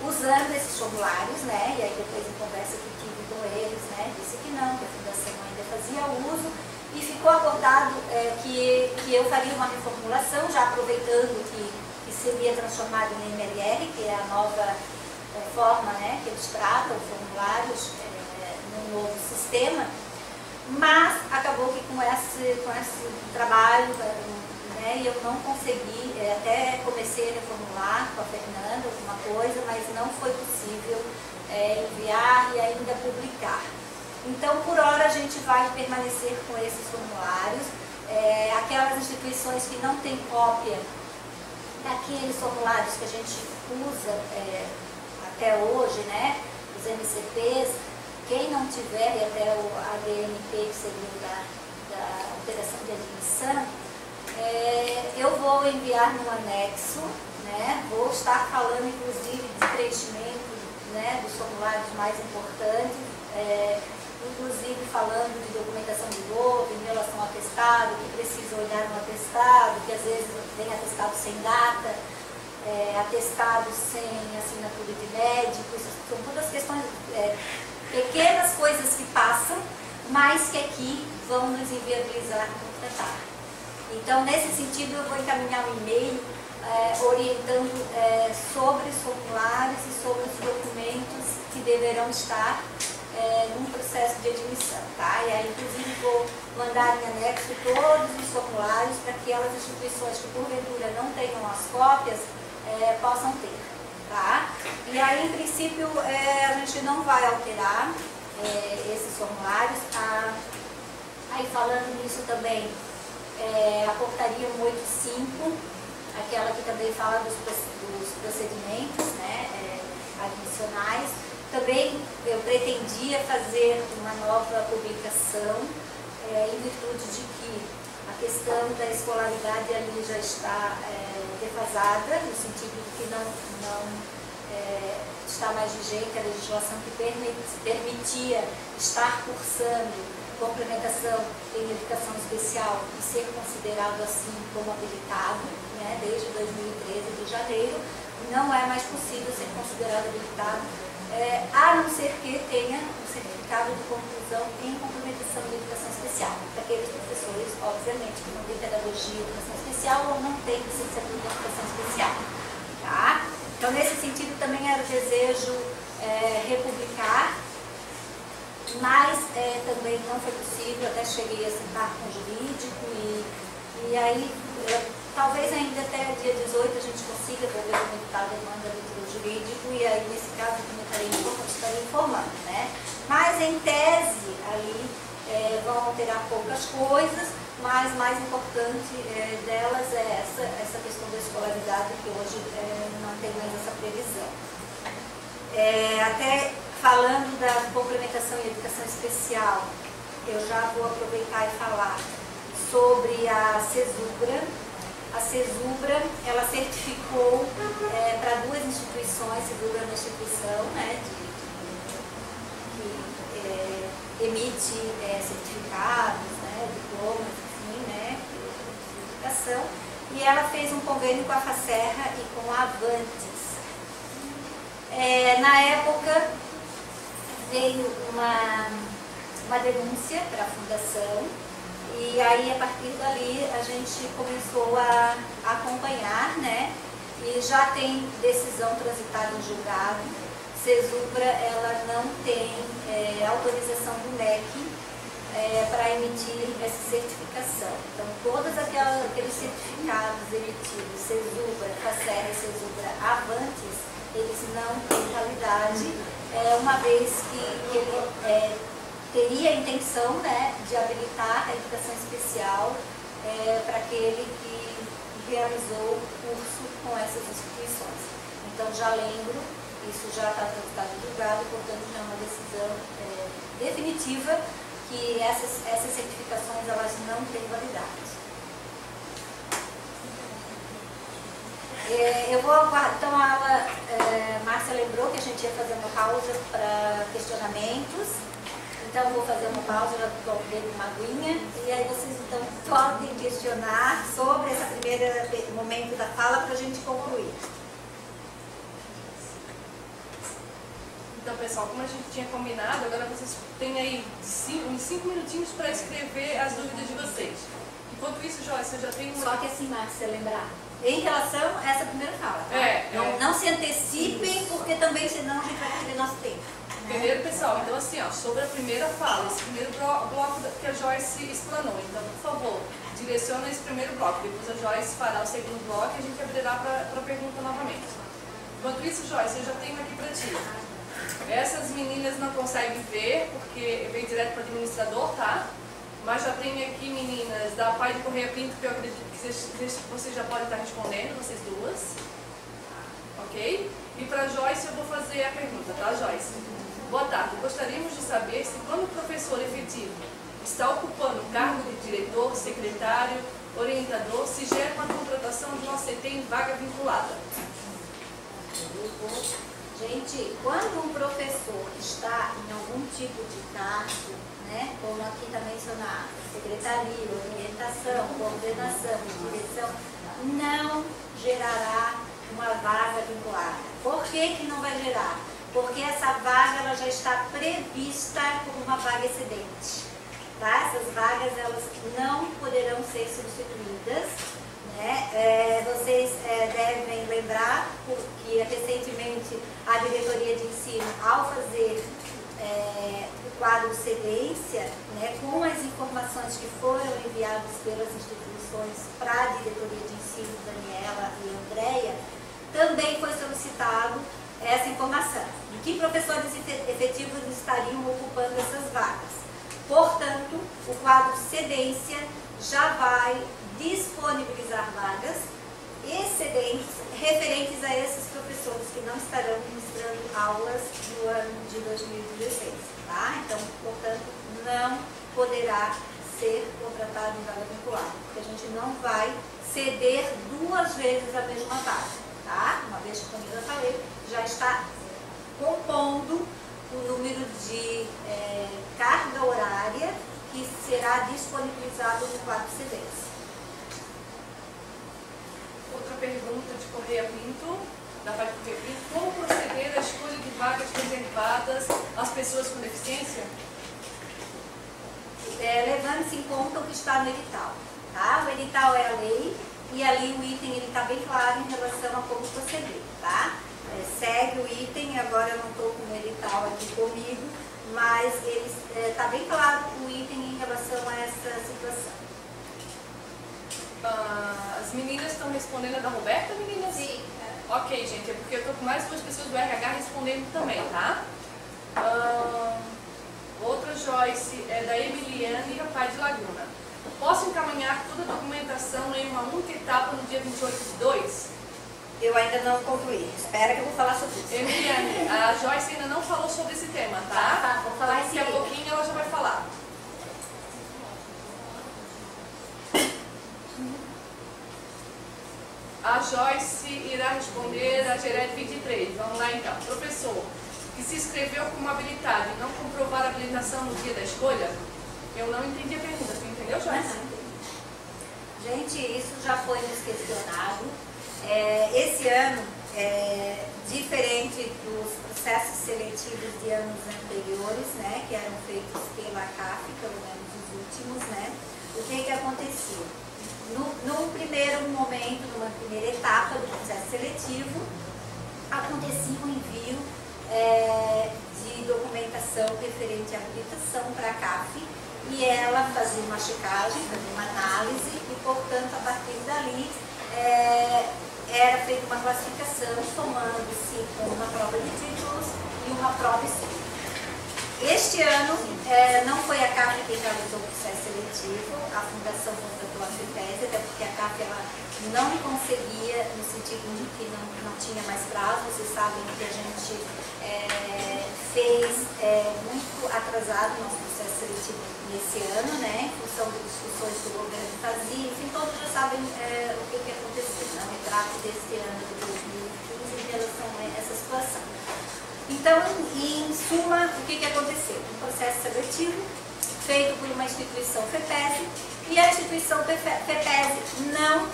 usando esses formulários, né? E aí depois em conversa que tive com eles, né? Disse que não, que a Fundação ainda fazia uso, e ficou acordado que eu faria uma reformulação, já aproveitando que seria transformado em MLR, que é a nova forma, né? Que eles tratam formulários no novo sistema, mas acabou que com esse trabalho, né, eu não consegui, até comecei a reformular com a Fernanda alguma coisa, mas não foi possível enviar e ainda publicar. Então, por hora, a gente vai permanecer com esses formulários. Aquelas instituições que não têm cópia aqueles formulários que a gente usa até hoje, né? Os MCPs, quem não tiver, e até o ADMP, que seria da alteração de admissão, eu vou enviar no anexo, né? Vou estar falando inclusive de preenchimento, né, dos formulários mais importantes, inclusive falando de documentação de novo em relação ao atestado, que precisa olhar no atestado, que às vezes vem atestado sem data, atestado sem assinatura de médico. Isso são todas questões, pequenas coisas que passam, mas que aqui vão nos inviabilizar completar. Então, nesse sentido, eu vou encaminhar um e-mail orientando sobre os formulários e sobre os documentos que deverão estar num processo de admissão, tá? E aí, inclusive, vou mandar em anexo todos os formulários para que aquelas instituições que, porventura, não tenham as cópias, possam ter, tá? E aí, em princípio, a gente não vai alterar esses formulários. Aí, falando nisso também, a portaria 185, aquela que também fala dos procedimentos, né, admissionais. Também eu pretendia fazer uma nova publicação, em virtude de que a questão da escolaridade ali já está defasada, no sentido de que não está mais vigente a legislação que permitia estar cursando complementação em educação especial e ser considerado assim como habilitado, né, desde 2013 de janeiro, não é mais possível ser considerado habilitado, a não ser que tenha um certificado de conclusão em complementação de educação especial, para aqueles professores, obviamente, que não têm pedagogia de educação especial ou não têm licenciatura de educação especial. Tá? Então, nesse sentido, também era o desejo republicar, mas também não foi possível, até cheguei a sentar com o jurídico e aí talvez ainda até dia 18 a gente consiga, vou ver como está a demanda do jurídico e aí nesse caso eu estarei informando, né? Mas em tese ali vão alterar poucas coisas, mas mais importante delas é essa questão da escolaridade, que hoje não tem mais essa previsão. Até falando da complementação em educação especial, eu já vou aproveitar e falar sobre a CESUBRA. A CESUBRA, ela certificou para duas instituições, CESUBRA é uma instituição, né, que emite certificados, né, diplomas, enfim, né, de educação, e ela fez um convênio com a FACERRA e com a Avantes. Na época, veio uma denúncia para a fundação e aí a partir dali a gente começou a acompanhar, né? E já tem decisão transitada em julgado. CESUBRA, ela não tem autorização do MEC para emitir essa certificação. Então todos aqueles certificados emitidos, CESUBRA, FACERRA e CESUBRA Avantes, eles não têm validade, uma vez que ele teria a intenção, né, de habilitar a educação especial para aquele que realizou o curso com essas instituições. Então já lembro, isso já está transitado em julgado, portanto já é uma decisão definitiva que essas certificações elas não têm validade. Eu vou aguardar, então a Márcia lembrou que a gente ia fazer uma pausa para questionamentos, então eu vou fazer uma pausa, já estou bebendo uma aguinha, e aí vocês então podem questionar sobre esse primeiro momento da fala para a gente concluir. Então, pessoal, como a gente tinha combinado, agora vocês têm aí uns 5 minutinhos para escrever as dúvidas de vocês. Enquanto isso, Joyce, eu já tenho uma... Só que assim, Márcia, lembrar, em relação a essa primeira fala, tá? Não se antecipem, porque também senão a gente vai perder nosso tempo. Né? Primeiro, pessoal, então assim, ó, sobre a primeira fala, esse primeiro bloco que a Joyce explanou, então, por favor, direciona esse primeiro bloco, depois a Joyce fará o segundo bloco e a gente abrirá para a pergunta novamente. Enquanto isso, Joyce, eu já tenho aqui para ti. Essas meninas não conseguem ver, porque veio direto para o administrador, tá? Mas já tem aqui, meninas, da Pai de Correia Pinto, que eu acredito que vocês já podem estar respondendo, vocês duas. Ok? E para Joyce eu vou fazer a pergunta, tá, Joyce? Boa tarde. Gostaríamos de saber se quando o professor efetivo está ocupando o cargo de diretor, secretário, orientador, se gera uma contratação de um ACT em vaga vinculada. Gente, quando um professor está em algum tipo de cargo, né, como aqui está mencionado, secretaria, orientação, coordenação, direção, não gerará uma vaga vinculada. Por que não vai gerar? Porque essa vaga ela já está prevista como uma vaga excedente. Tá? Essas vagas elas não poderão ser substituídas. Né? Vocês devem lembrar que recentemente a diretoria de ensino, ao fazer o quadro de cedência, né, com as informações que foram enviadas pelas instituições para a diretoria de ensino, Daniela e Andréia, também foi solicitado essa informação, de que professores efetivos estariam ocupando essas vagas. Portanto, o quadro de cedência já vai disponibilizar vagas excedentes referentes a esses professores que não estarão ministrando aulas no ano de 2016. Tá? Então, portanto, não poderá ser contratado em vaga vinculada, porque a gente não vai ceder duas vezes a mesma vaga. Tá? Uma vez que, como eu já falei, já está compondo o número de carga horária que será disponibilizado no quadro de cedência. Outra pergunta de Correia Pinto, da Pai de Correia Pinto: como proceder à escolha de vagas reservadas às pessoas com deficiência? Levando-se em conta o que está no edital. Tá? O edital é a lei e ali o item está bem claro em relação a como proceder. Tá? Segue o item, agora eu não estou com o edital aqui comigo, mas está bem claro o item em relação a essa situação. As meninas estão respondendo a da Roberta, meninas? Sim. Ok, gente, é porque eu estou com mais duas pessoas do RH respondendo também, tá? Outra Joyce é da Emiliane, Pai de Laguna. Posso encaminhar toda a documentação em uma única etapa no dia 28/2? Eu ainda não concluí. Espera que eu vou falar sobre isso. Emiliane, a Joyce ainda não falou sobre esse tema, tá? Tá, vou falar em Daqui a seguida. pouquinho ela já vai falar. A Joyce irá responder a Gerete 23. Vamos lá então. Professor, que se inscreveu como habilitado e não comprovar a habilitação no dia da escolha? Eu não entendi a pergunta. Você entendeu, Joyce? Gente, isso já foi nos questionado. Esse ano, diferente dos processos seletivos de anos anteriores, né, que eram feitos pela CAF, pelo menos os últimos, né, o que acontecia? No primeiro momento, numa primeira etapa do processo seletivo, acontecia um envio de documentação referente à habilitação para a CAF e ela fazia uma checagem, fazia uma análise e, portanto, a partir dali era feita uma classificação tomando-se uma prova de títulos e uma prova escrita. Este ano não foi a CAF que realizou o processo seletivo, a Fundação contratou a FEPES, até porque a CAF ela não conseguia, no sentido de que não tinha mais prazo. Vocês sabem que a gente fez muito atrasado o nosso processo seletivo nesse ano, né, em função de discussões que o governo fazia, enfim, todos já sabem o que aconteceu no retrato deste ano de 2015 em relação a essa situação. Então, em suma, o que aconteceu? Um processo seletivo feito por uma instituição FEPES e a instituição FEPES não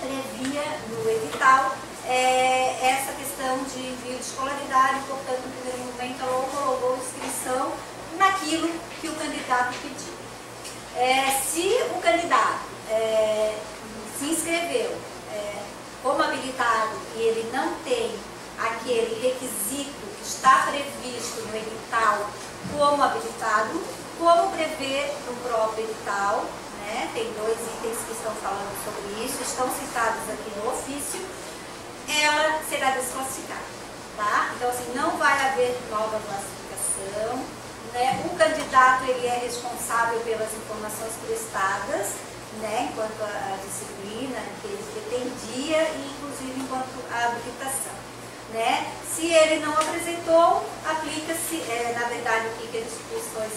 previa no edital essa questão de envio de escolaridade, portanto, no primeiro momento ela homologou a inscrição naquilo que o candidato pediu. Se o candidato se inscreveu como habilitado e ele não tem aquele requisito que está previsto no edital como habilitado, como prevê no próprio edital, né? Tem 2 itens que estão falando sobre isso, estão citados aqui no ofício, ela será desclassificada, tá? Então, assim, não vai haver nova classificação, né? O candidato ele é responsável pelas informações prestadas, né, enquanto a disciplina que ele pretendia e inclusive enquanto a habilitação. Né? Se ele não apresentou, aplica-se, na verdade, o que as instituições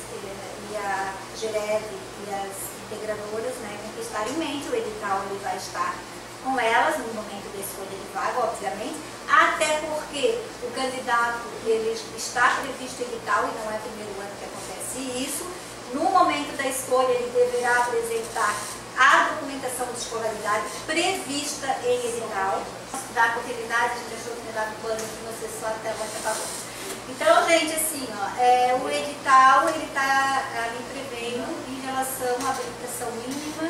e a GEREV e as integradoras, né, tem que estar em mente. O edital ele vai estar com elas no momento da escolha de vaga, obviamente, até porque o candidato ele está previsto em edital e não é o primeiro ano que acontece isso. No momento da escolha, ele deverá apresentar a documentação de escolaridade prevista em edital. Da continuidade, a gente achou que dava pano aqui, você só até vai acabar. Então, gente, assim, ó, o edital ele está ali prevendo em relação à habilitação mínima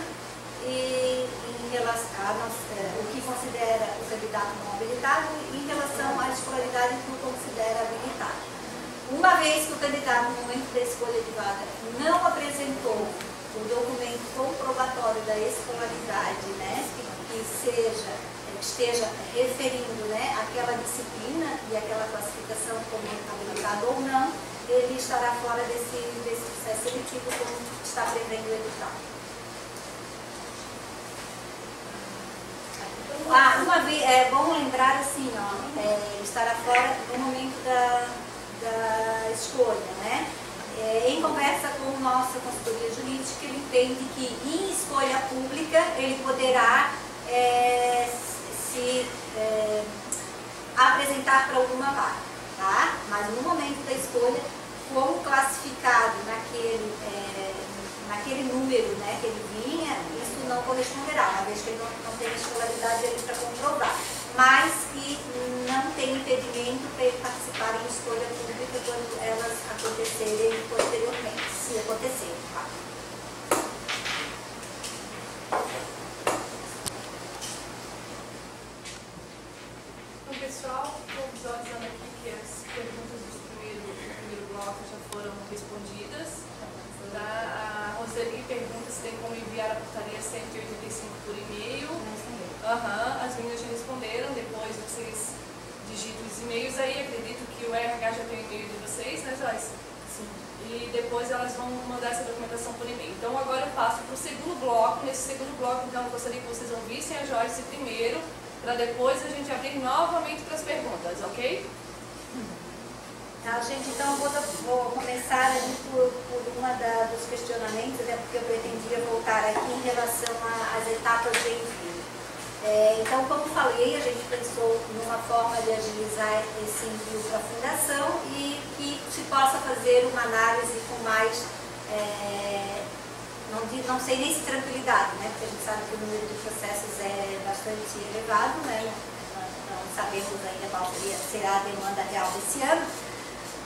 e em relação o que considera o candidato não habilitado e em relação à escolaridade que o considera habilitado. Uma vez que o candidato, no momento da escolha de vaga, não apresentou o documento comprobatório da escolaridade, né, que esteja referindo, né, aquela disciplina e aquela classificação como habilitado ou não, ele estará fora desse processo seletivo como está prevendo o edital. É bom lembrar assim, ó, ele estará fora no momento da escolha, né? Em conversa com nossa consultoria jurídica, ele entende que em escolha pública ele poderá se apresentar para alguma vaga, tá? Mas no momento da escolha, como classificado naquele número, né, que ele vinha, isso não corresponderá, uma vez que ele não tem escolaridade ali para comprovar, mas que não tem impedimento para ele participar em escolha pública quando elas acontecerem posteriormente, se acontecerem, tá? Então, pessoal, estou visualizando aqui que as perguntas do primeiro bloco já foram respondidas. A Roseli pergunta se tem como enviar a portaria 185 por e-mail. As meninas já responderam, depois vocês digitam os e-mails aí, acredito que o RH já tem o e-mail de vocês, né, Joyce? Sim. E depois elas vão mandar essa documentação por e-mail. Então agora eu passo para o segundo bloco. Nesse segundo bloco, então, eu gostaria que vocês ouvissem a Joyce primeiro, para depois a gente abrir novamente para as perguntas, ok? Tá, gente, então eu vou começar ali por uma dos questionamentos, até porque eu pretendia voltar aqui em relação às etapas de envio. Então, como falei, a gente pensou numa forma de agilizar esse envio para a fundação e que se possa fazer uma análise com mais, não sei nem se tranquilidade, né? Porque a gente sabe que o número de processos é bastante elevado, né? Não sabemos ainda qual será a demanda real desse ano.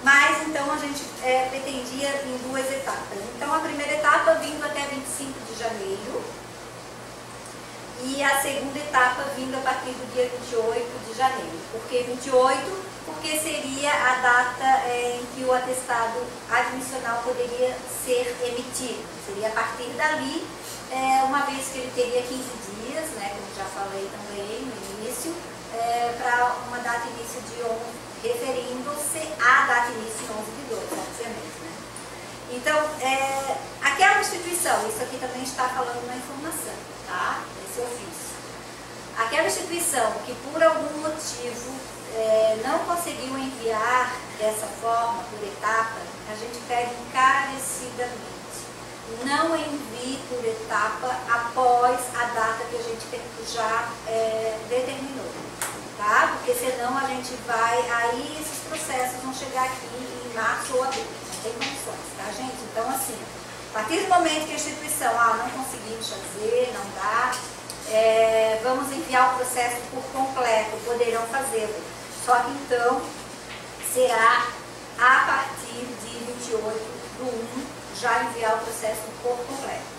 Mas, então, a gente pretendia em duas etapas. Então, a primeira etapa vindo até 25 de janeiro e a segunda etapa vindo a partir do dia 28 de janeiro. Por que 28? Porque seria a data em que o atestado admissional poderia ser emitido. Seria a partir dali, uma vez que ele teria 15 dias, né, como já falei também no início, para uma data início de 11, referindo-se à data início 11 de 2, obviamente. Né? Então, aquela instituição, isso aqui também está falando na informação, tá? Esse ofício. Aquela instituição que por algum motivo não conseguiu enviar dessa forma, por etapa, a gente pede encarecidamente. Não envie por etapa após a data que a gente já determinou. Tá? Porque senão a gente aí esses processos vão chegar aqui em março ou abril, não tem condições, tá, gente? Então, assim, a partir do momento que a instituição, não conseguimos fazer, não dá, vamos enviar o processo por completo, poderão fazê-lo. Só que então, será a partir de 28/1, já enviar o processo por completo.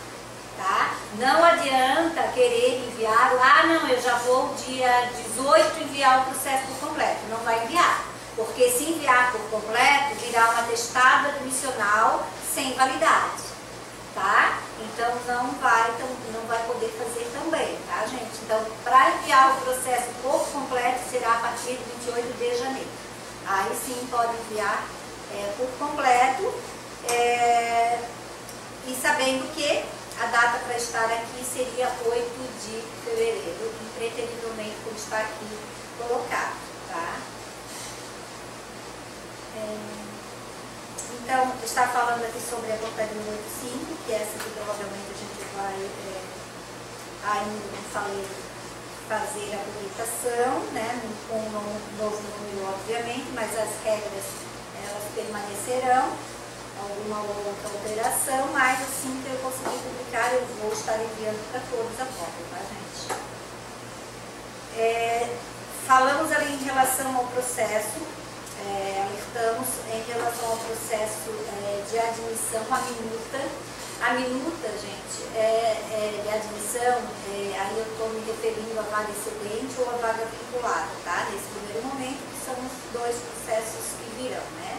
Tá? Não adianta querer enviar, não, eu já vou dia 18 enviar o processo por completo. Não vai enviar, porque se enviar por completo, virá um atestado admissional sem validade, tá? Então não vai poder fazer também, tá, gente? Então, para enviar o processo por completo, será a partir de 28 de janeiro. Aí sim pode enviar por completo. E sabendo que a data para estar aqui seria 8 de fevereiro, impreterivelmente como está aqui colocado, tá? Então, está falando aqui sobre a portaria 185, que é essa que provavelmente a gente vai, ainda não falei, fazer a publicação, né, com um novo número, obviamente, mas as regras, elas permanecerão, alguma outra alteração, mas assim que eu conseguir publicar, eu vou estar enviando para todos a cópia, tá, gente? Falamos ali em relação ao processo, alertamos em relação ao processo de admissão à minuta. A minuta, gente, de admissão, aí eu estou me referindo à vaga excedente ou à vaga vinculada, tá? Nesse primeiro momento, que são os dois processos que virão, né?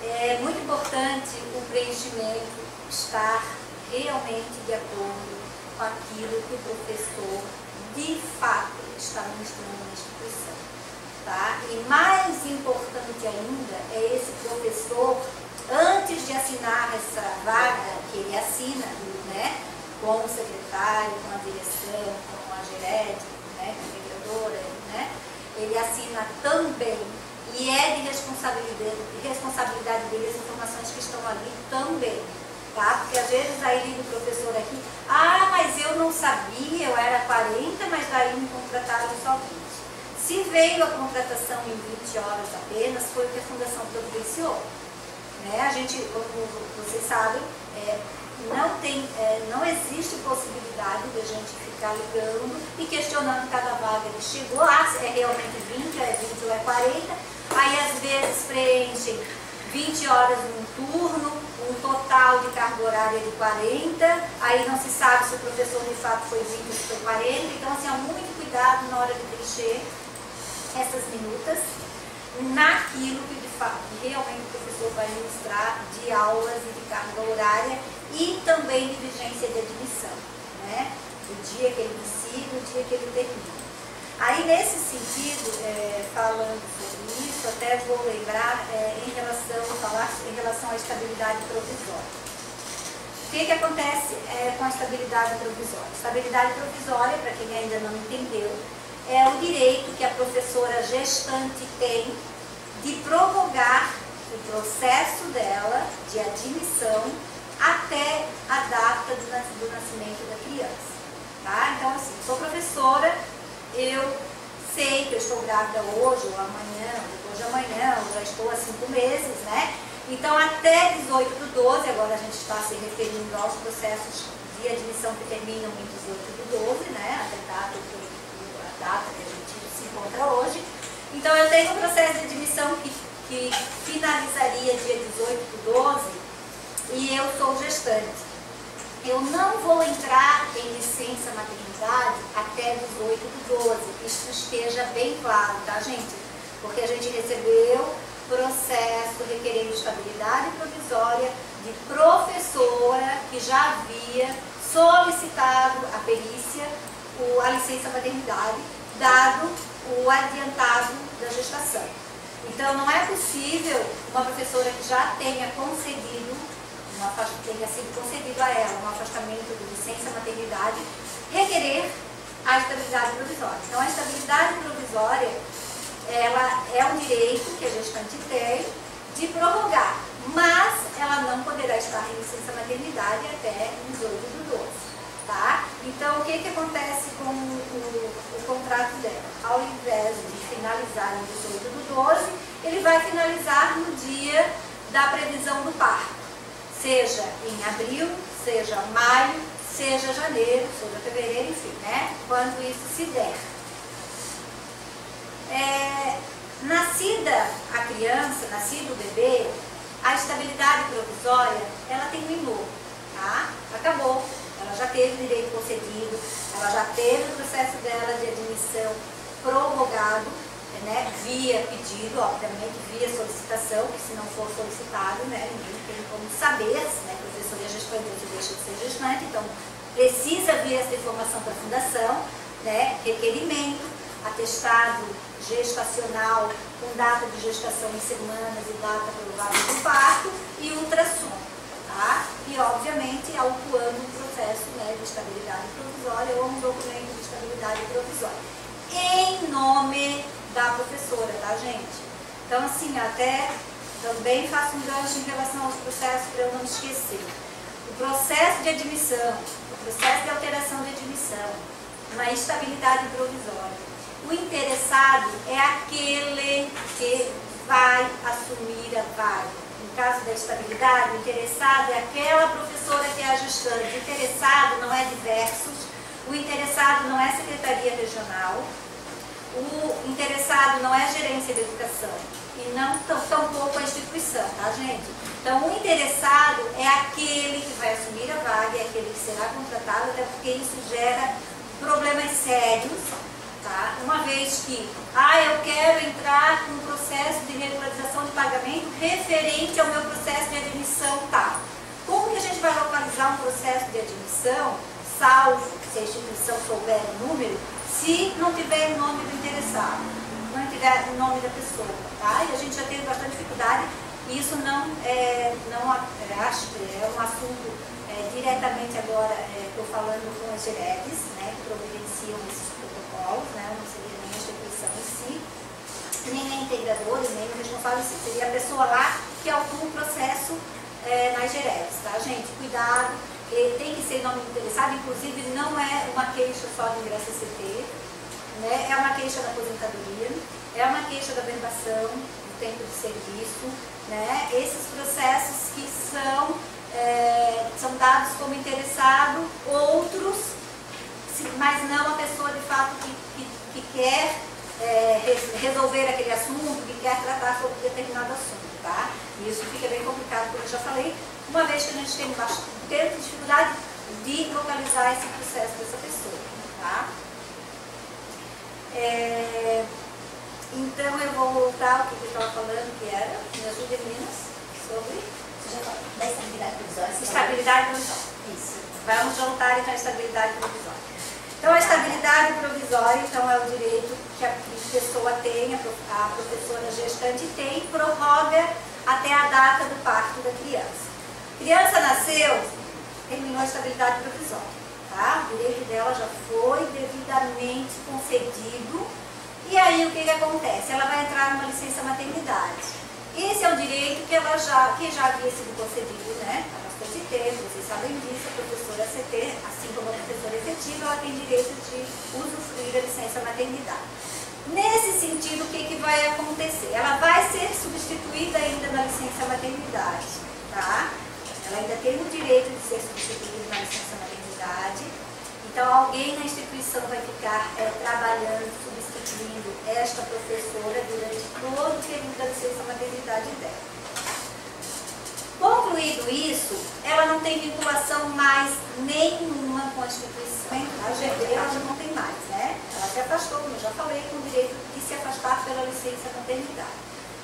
É muito importante o preenchimento estar realmente de acordo com aquilo que o professor, de fato, está ministrando na instituição, tá? E mais importante ainda é esse professor, antes de assinar essa vaga, que ele assina, né, com o secretário, com a direção, com a gerente, né, com a vereadora, né, ele assina também, e é de responsabilidade dele as informações que estão ali também, tá? Porque às vezes aí do professor aqui, mas eu não sabia, eu era 40, mas daí me contrataram só 20. Se veio a contratação em 20 horas apenas, foi o que a Fundação providenciou. Né? A gente, como vocês sabem, não existe possibilidade de a gente ficar ligando e questionando cada vaga que chegou, é realmente 20, é 20 ou é 40, aí às vezes preenchem 20 horas num turno, um total de carga horária de 40, aí não se sabe se o professor de fato foi 20 ou se foi 40, então assim, há muito cuidado na hora de preencher essas minutas naquilo que de fato realmente o professor vai ministrar de aulas e de carga horária e também de vigência de admissão, né? O dia que ele inicia e o dia que ele termina. Aí nesse sentido, falando sobre isso, até vou lembrar falar em relação à estabilidade provisória. O que acontece com a estabilidade provisória? Estabilidade provisória, para quem ainda não entendeu, é o direito que a professora gestante tem de prorrogar o processo dela de admissão até a data do nascimento da criança. Tá? Então, assim, sou professora, eu sei que eu estou grávida hoje ou amanhã, depois de amanhã, eu já estou há 5 meses, né? Então, até 18/12, agora a gente está se referindo aos processos de admissão que terminam em 18/12, né? Até a data que a gente se encontra hoje. Então, eu tenho um processo de admissão que finalizaria dia 18/12 e eu sou gestante. Eu não vou entrar em licença maternidade até 18/12, que isso esteja bem claro, tá, gente? Porque a gente recebeu processo requerendo estabilidade provisória de professora que já havia solicitado a perícia, a licença maternidade, dado o adiantado da gestação. Então, não é possível uma professora que já tenha sido concedido a ela um afastamento de licença maternidade, requerer a estabilidade provisória. Então, a estabilidade provisória, ela é um direito que a gestante tem de prorrogar, mas ela não poderá estar em licença maternidade até 18/12. Tá? Então, o que acontece com o contrato dela? Ao invés de finalizar em 18/12, ele vai finalizar no dia da previsão do parto. Seja em abril, seja maio, seja janeiro, seja fevereiro, enfim, né? Quando isso se der. Nascida a criança, nascido o bebê, a estabilidade provisória, ela terminou, tá? Acabou. Ela já teve o direito concedido, ela já teve o processo dela de admissão prorrogado, né, via pedido, obviamente, via solicitação, que se não for solicitado, né, ninguém tem como saber, né, professor é gestante, ou se deixa de ser gestante, então precisa vir essa informação para a fundação, né, requerimento, atestado gestacional com data de gestação em semanas e data provável do parto, e ultrassom, tá? E, obviamente, autuando um processo, né, de estabilidade provisória ou um documento de estabilidade provisória. Em nome da professora, tá, gente? Então, assim, até também faço um gancho em relação aos processos para eu não esquecer. O processo de admissão, o processo de alteração de admissão, uma estabilidade provisória. O interessado é aquele que vai assumir a vaga. No caso da estabilidade, o interessado é aquela professora que é ajustante. O interessado não é diversos, o interessado não é secretaria regional, o interessado não é gerência de educação e não tampouco a instituição, tá, gente? Então, o interessado é aquele que vai assumir a vaga, é aquele que será contratado, até porque isso gera problemas sérios, tá? Uma vez que, eu quero entrar com um processo de regularização de pagamento referente ao meu processo de admissão, tá? Como que a gente vai localizar um processo de admissão, salvo se a instituição souber o número, se não tiver o nome do interessado, não tiver o nome da pessoa, tá? E a gente já teve bastante dificuldade, e isso não é um assunto diretamente agora, estou falando com as GEREVs, né, que providenciam esses protocolos, né, não seria nem a instituição em si, nem a integradora, nem o responsável em si, seria a pessoa lá que autua o processo nas GEREVs, tá, gente? Cuidado, tem que ser nome do interessado, inclusive não é uma queixa só do ingresso CT, né, é uma queixa da aposentadoria, é uma queixa da verbação, do tempo de serviço, né, esses processos que são dados como interessado, outros, mas não a pessoa de fato que quer resolver aquele assunto, que quer tratar sobre determinado assunto, tá? E isso fica bem complicado, como eu já falei, uma vez que a gente tem bastante dificuldade de localizar esse processo dessa pessoa, tá? Então eu vou voltar ao que eu estava falando, que era, me ajuda, meninas, sobre da estabilidade provisória. estabilidade provisória. Isso. Vamos voltar então à estabilidade provisória. Então a estabilidade provisória, então, é o direito que a pessoa tem, a professora gestante tem, prorroga até a data do parto da criança. Criança nasceu, terminou a estabilidade provisória, tá? O direito dela já foi devidamente concedido. E aí o que acontece? Ela vai entrar numa licença maternidade. Esse é o direito que já havia sido concedido, né? Há bastante tempo, vocês sabem disso, a professora CT, assim como a professora efetiva, ela tem direito de usufruir a licença maternidade. Nesse sentido, o que vai acontecer? Ela vai ser substituída ainda na licença maternidade, tá? Ela ainda tem o direito de ser substituída na licença maternidade. Então, alguém na instituição vai ficar trabalhando, substituindo esta professora durante todo o período da licença maternidade dela. Concluído isso, ela não tem vinculação mais nenhuma com a instituição. A GV ela já não tem mais, né? Ela se afastou, como eu já falei, com o direito de se afastar pela licença maternidade.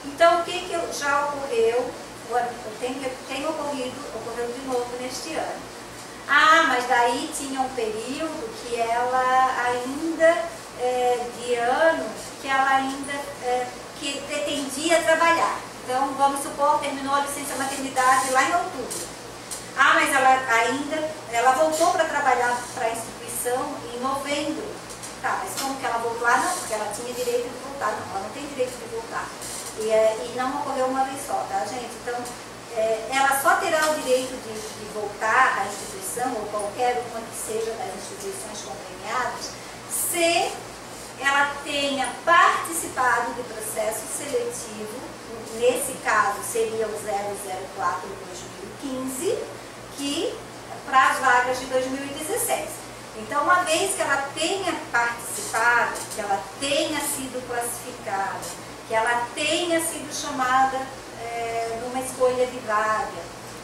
Então, o que já ocorreu, ocorreu de novo neste ano? Mas daí tinha um período que ela ainda, de ano, que ela ainda que pretendia trabalhar. Então, vamos supor, terminou a licença maternidade lá em outubro. Mas ela voltou para trabalhar para a instituição em novembro. Tá, mas como que ela voltou? Não, porque ela tinha direito de voltar. Não, ela não tem direito de voltar. E não ocorreu uma vez só, tá, gente? Então, ela só terá o direito de voltar à instituição, ou qualquer uma que seja das instituições conveniadas, se ela tenha participado de processo seletivo, nesse caso seria o 004 de 2015, que para as vagas de 2016. Então, uma vez que ela tenha participado, que ela tenha sido classificada, que ela tenha sido chamada numa escolha de vaga,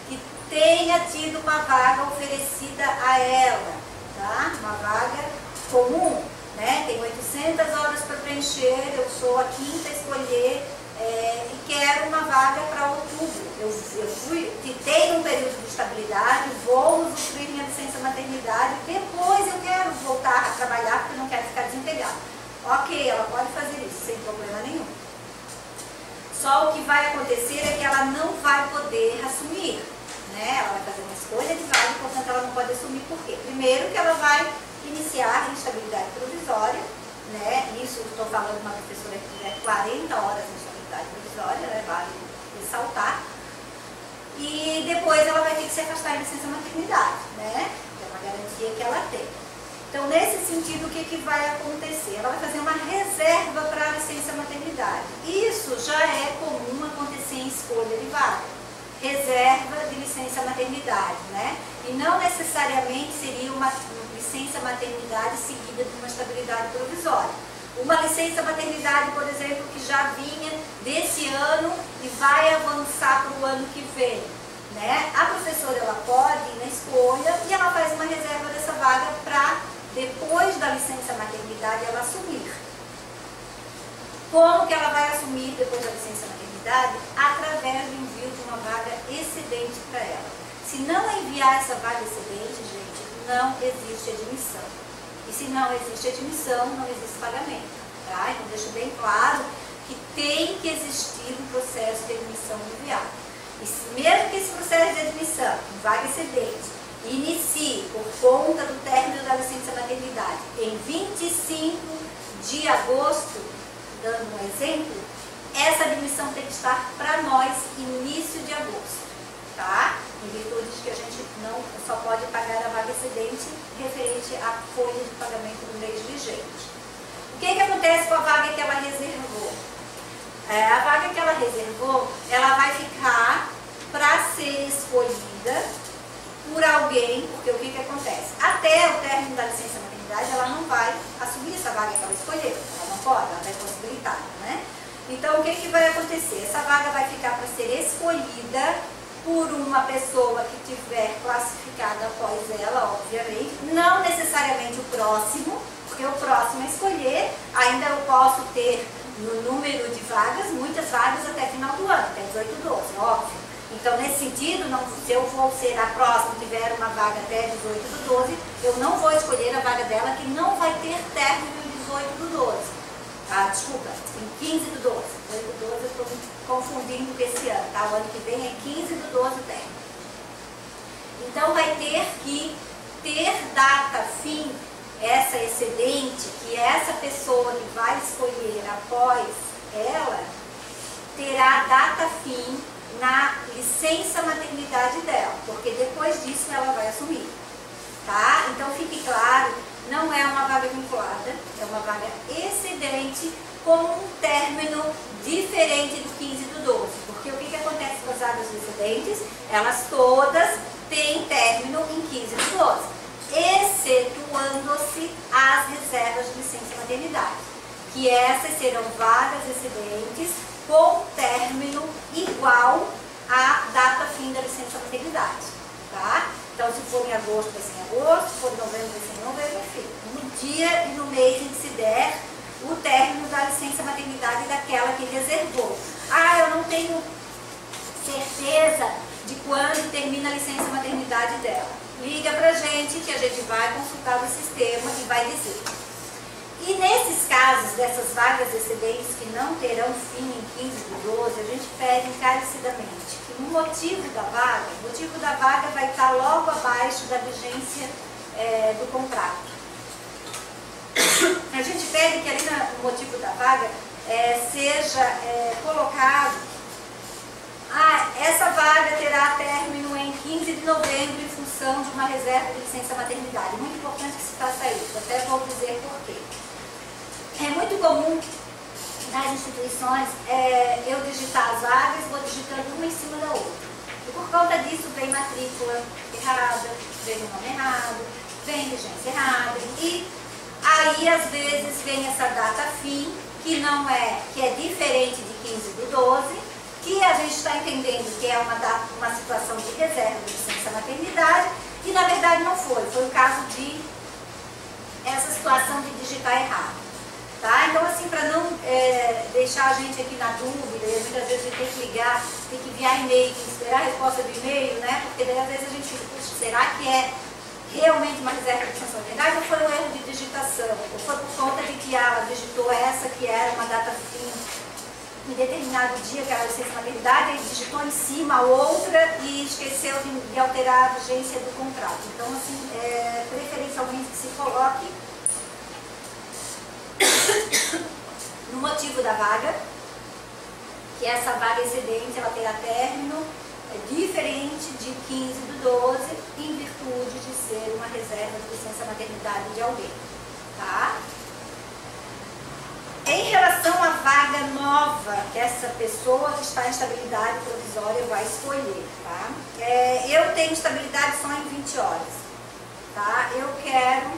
que tenha tido uma vaga oferecida a ela, tá? Uma vaga comum, né? Tem 800 horas para preencher, eu sou a quinta a escolher e quero uma vaga para outubro. Eu tenho um período de estabilidade, vou usufruir minha licença maternidade, depois eu quero voltar a trabalhar porque eu não quero ficar desempregada. Ok, Só o que vai acontecer é que ela não vai poder assumir, né? Ela vai fazer uma escolha de vaga, portanto ela não pode assumir. Por quê? Primeiro que ela vai iniciar a instabilidade provisória, né? Isso estou falando de uma professora que tiver 40 horas de instabilidade provisória, né? Vale ressaltar. E depois ela vai ter que se afastar em licença maternidade, né? Que é uma garantia que ela tem. Então, nesse sentido, o que vai acontecer? Ela vai fazer uma reserva para a licença maternidade. Isso já é comum acontecer em escolha de vaga. Reserva de licença maternidade, né? E não necessariamente seria uma licença maternidade seguida de uma estabilidade provisória. Uma licença maternidade, por exemplo, que já vinha desse ano e vai avançar para o ano que vem, né? A professora, ela pode ir na escolha e ela faz uma reserva dessa vaga para depois da licença maternidade ela assumir. Como que ela vai assumir depois da licença maternidade? Através do envio de uma vaga excedente para ela. Se não enviar essa vaga excedente, gente, não existe admissão. E se não existe admissão, não existe pagamento. Tá? Então deixo bem claro que tem que existir um processo de admissão enviado. E mesmo que esse processo de admissão, vaga excedente, inicie por conta do término da licença maternidade em 25 de agosto, dando um exemplo, essa admissão tem que estar para nós início de agosto, tá? Em virtude de que a gente não só pode pagar a vaga excedente referente à folha de pagamento do mês vigente. O que acontece com a vaga que ela reservou? A vaga que ela reservou, ela vai ficar para ser escolhida por alguém, porque o que acontece? Até o término da licença maternidade, ela não vai assumir essa vaga que ela escolheu. Ela não pode, ela está impossibilitada, né? Então, o que vai acontecer? Essa vaga vai ficar para ser escolhida por uma pessoa que tiver classificada após ela, obviamente. Não necessariamente o próximo, porque o próximo a escolher, ainda eu posso ter no número de vagas, muitas vagas até final do ano, até 18, 12, óbvio. Então, nesse sentido, se eu vou ser a próxima e tiver uma vaga até 18 do 12, eu não vou escolher a vaga dela que não vai ter término em 18 do 12. Ah, desculpa, em 15 do 12. 18 do 12 eu estou me confundindo com esse ano, tá? O ano que vem é 15 do 12 o término. Então, vai ter que ter data fim, essa excedente, que essa pessoa que vai escolher após ela, terá data fim na licença maternidade dela, porque depois disso ela vai assumir, tá? Então fique claro, não é uma vaga vinculada, é uma vaga excedente com um término diferente do 15 do 12, porque o que acontece com as vagas excedentes? Elas todas têm término em 15 do 12, excetuando-se as reservas de licença maternidade, que essas serão vagas excedentes com término igual à data fim da licença maternidade, tá? Então, se for em agosto, vai ser em agosto, se for em novembro, vai ser em novembro, enfim, no dia e no mês em que se der o término da licença maternidade daquela que reservou. Ah, eu não tenho certeza de quando termina a licença maternidade dela. Liga pra gente que a gente vai consultar o sistema e vai dizer. E nesses casos, dessas vagas excedentes que não terão fim em 15 do 12, a gente pede encarecidamente que no motivo da vaga vai estar logo abaixo da vigência do contrato. A gente pede que ali no motivo da vaga seja colocado: essa vaga terá término em 15 de novembro em função de uma reserva de licença maternidade. Muito importante que se faça isso, até vou dizer por quê. É muito comum nas instituições eu digitar as vagas, vou digitando uma em cima da outra. E por conta disso vem matrícula errada, vem o nome errado, vem vigência errada. E aí às vezes vem essa data fim, que é diferente de 15 do 12, que a gente está entendendo que é uma situação de reserva de licença maternidade, e na verdade não foi o caso de essa situação de digitar errado. Tá? Então, assim, para não deixar a gente aqui na dúvida, e muitas vezes a gente tem que ligar, tem que enviar e-mail, tem que esperar a resposta do e-mail, né? Porque daí às vezes a gente fica, puxa, será que é realmente uma reserva de licença maternidade ou foi um erro de digitação? Ou foi por conta de que ela digitou essa que era uma data fim em determinado dia que era a licença maternidade, ele digitou em cima outra e esqueceu de alterar a vigência do contrato. Então, assim, preferencialmente que se coloque no motivo da vaga, que essa vaga excedente ela terá término diferente de 15/12, em virtude de ser uma reserva de licença maternidade de alguém, tá? Em relação à vaga nova que essa pessoa que está em estabilidade provisória vai escolher, tá? Eu tenho estabilidade só em 20 horas, tá? Eu quero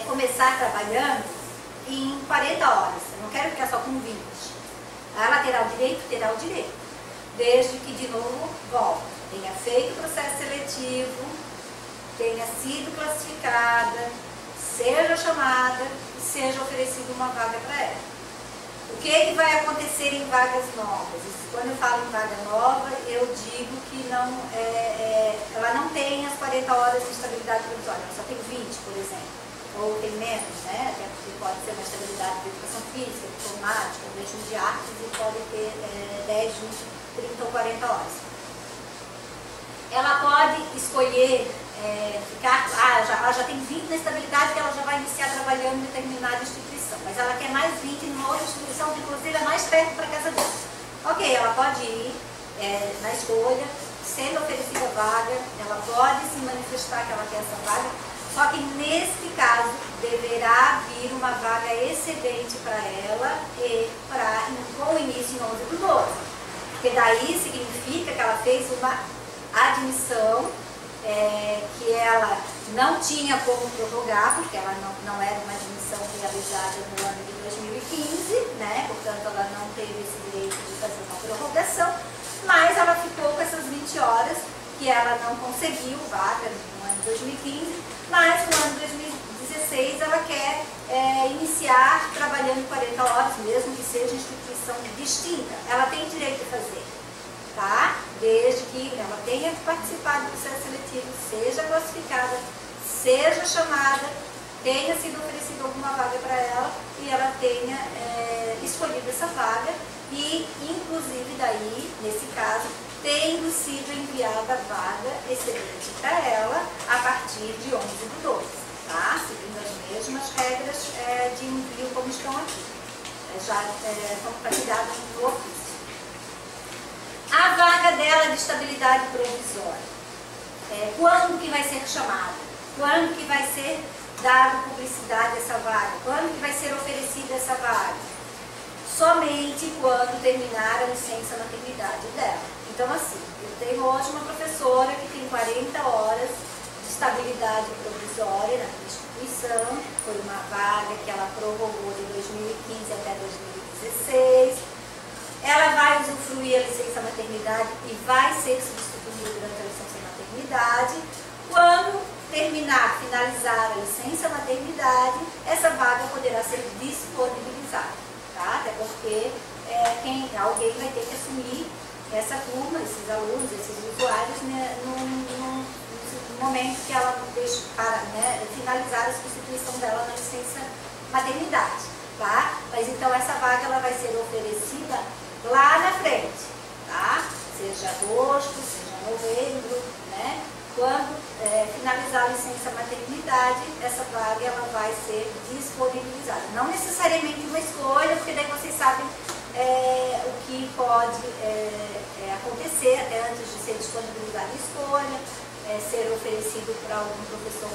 começar trabalhando em 40 horas, eu não quero ficar só com 20. Ela terá o direito? Terá o direito, desde que, de novo, volte, tenha feito o processo seletivo, tenha sido classificada, seja chamada e seja oferecida uma vaga para ela. O que vai acontecer em vagas novas? Quando eu falo em vaga nova, eu digo que ela não tem as 40 horas de estabilidade provisória, ela só tem 20, por exemplo, ou tem menos, né? Até porque pode ser uma estabilidade de educação física, de informática, ou mesmo de artes, e pode ter 10, 20, 30 ou 40 horas. Ela pode escolher ela já tem 20 na estabilidade, que ela já vai iniciar trabalhando em determinada instituição, mas ela quer mais 20 em uma outra instituição, que inclusive é mais perto para a casa dela. Ok, ela pode ir na escolha, sendo oferecida a vaga, ela pode se manifestar que ela quer essa vaga, só que nesse caso deverá vir uma vaga excedente para ela e com início em 11/12, porque daí significa que ela fez uma admissão que ela não tinha como prorrogar, porque ela não era uma admissão realizada no ano de 2015, né? Portanto, ela não teve esse direito de fazer uma prorrogação, mas ela ficou com essas 20 horas que ela não conseguiu vaga no ano de 2015, mas no ano de 2016 ela quer iniciar trabalhando 40 horas, mesmo que seja instituição distinta. Ela tem direito de fazer, tá? Desde que ela tenha participado do processo seletivo, seja classificada, seja chamada, tenha sido oferecida alguma vaga para ela e ela tenha escolhido essa vaga e, inclusive, daí, nesse caso, tendo sido enviada a vaga excedente para ela a partir de 11/12, tá? Seguindo as mesmas regras de envio como estão aqui. Já estão partilhadas no ofício. A vaga dela de estabilidade provisória. Quando que vai ser chamada? Quando que vai ser dada publicidade a essa vaga? Quando que vai ser oferecida essa vaga? Somente quando terminar a licença maternidade dela. Então, assim, eu tenho hoje uma professora que tem 40 horas de estabilidade provisória na instituição, foi uma vaga que ela prorrogou de 2015 até 2016. Ela vai usufruir a licença maternidade e vai ser substituída durante a licença maternidade. Quando finalizar a licença maternidade, essa vaga poderá ser disponibilizada, tá? Até porque alguém vai ter que assumir essa turma, esses alunos, esses usuários, né, no momento que ela deixa para finalizar a substituição dela na licença maternidade, tá? Mas então essa vaga ela vai ser oferecida lá na frente, tá? Seja agosto, seja novembro, né? Quando finalizar a licença maternidade, essa vaga ela vai ser disponibilizada. Não necessariamente uma escolha, porque daí vocês sabem o que pode acontecer até antes de ser disponibilizada a escolha, ser oferecido para algum professor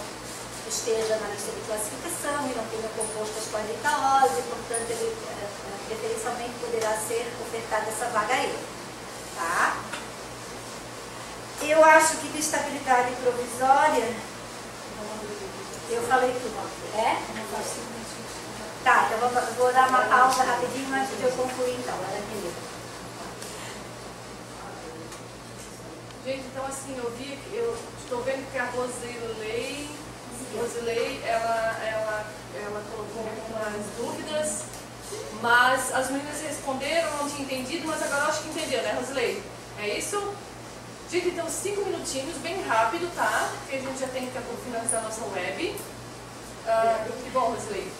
que esteja na lista de classificação e não tenha composto as 40 horas, e portanto ele preferencialmente poderá ser ofertada essa vaga a ele, tá? Eu acho que de estabilidade provisória, eu falei tudo, Tá, então vou dar uma pausa rapidinho antes de eu concluir então. Gente, então assim, eu estou vendo que a Rosilei, ela colocou algumas dúvidas, mas as meninas responderam, não tinha entendido, mas agora eu acho que entendeu, né, Rosilei? É isso? Gente, então 5 minutinhos, bem rápido, tá? Porque a gente já tem que finalizar a nossa web. Que bom, Rosilei.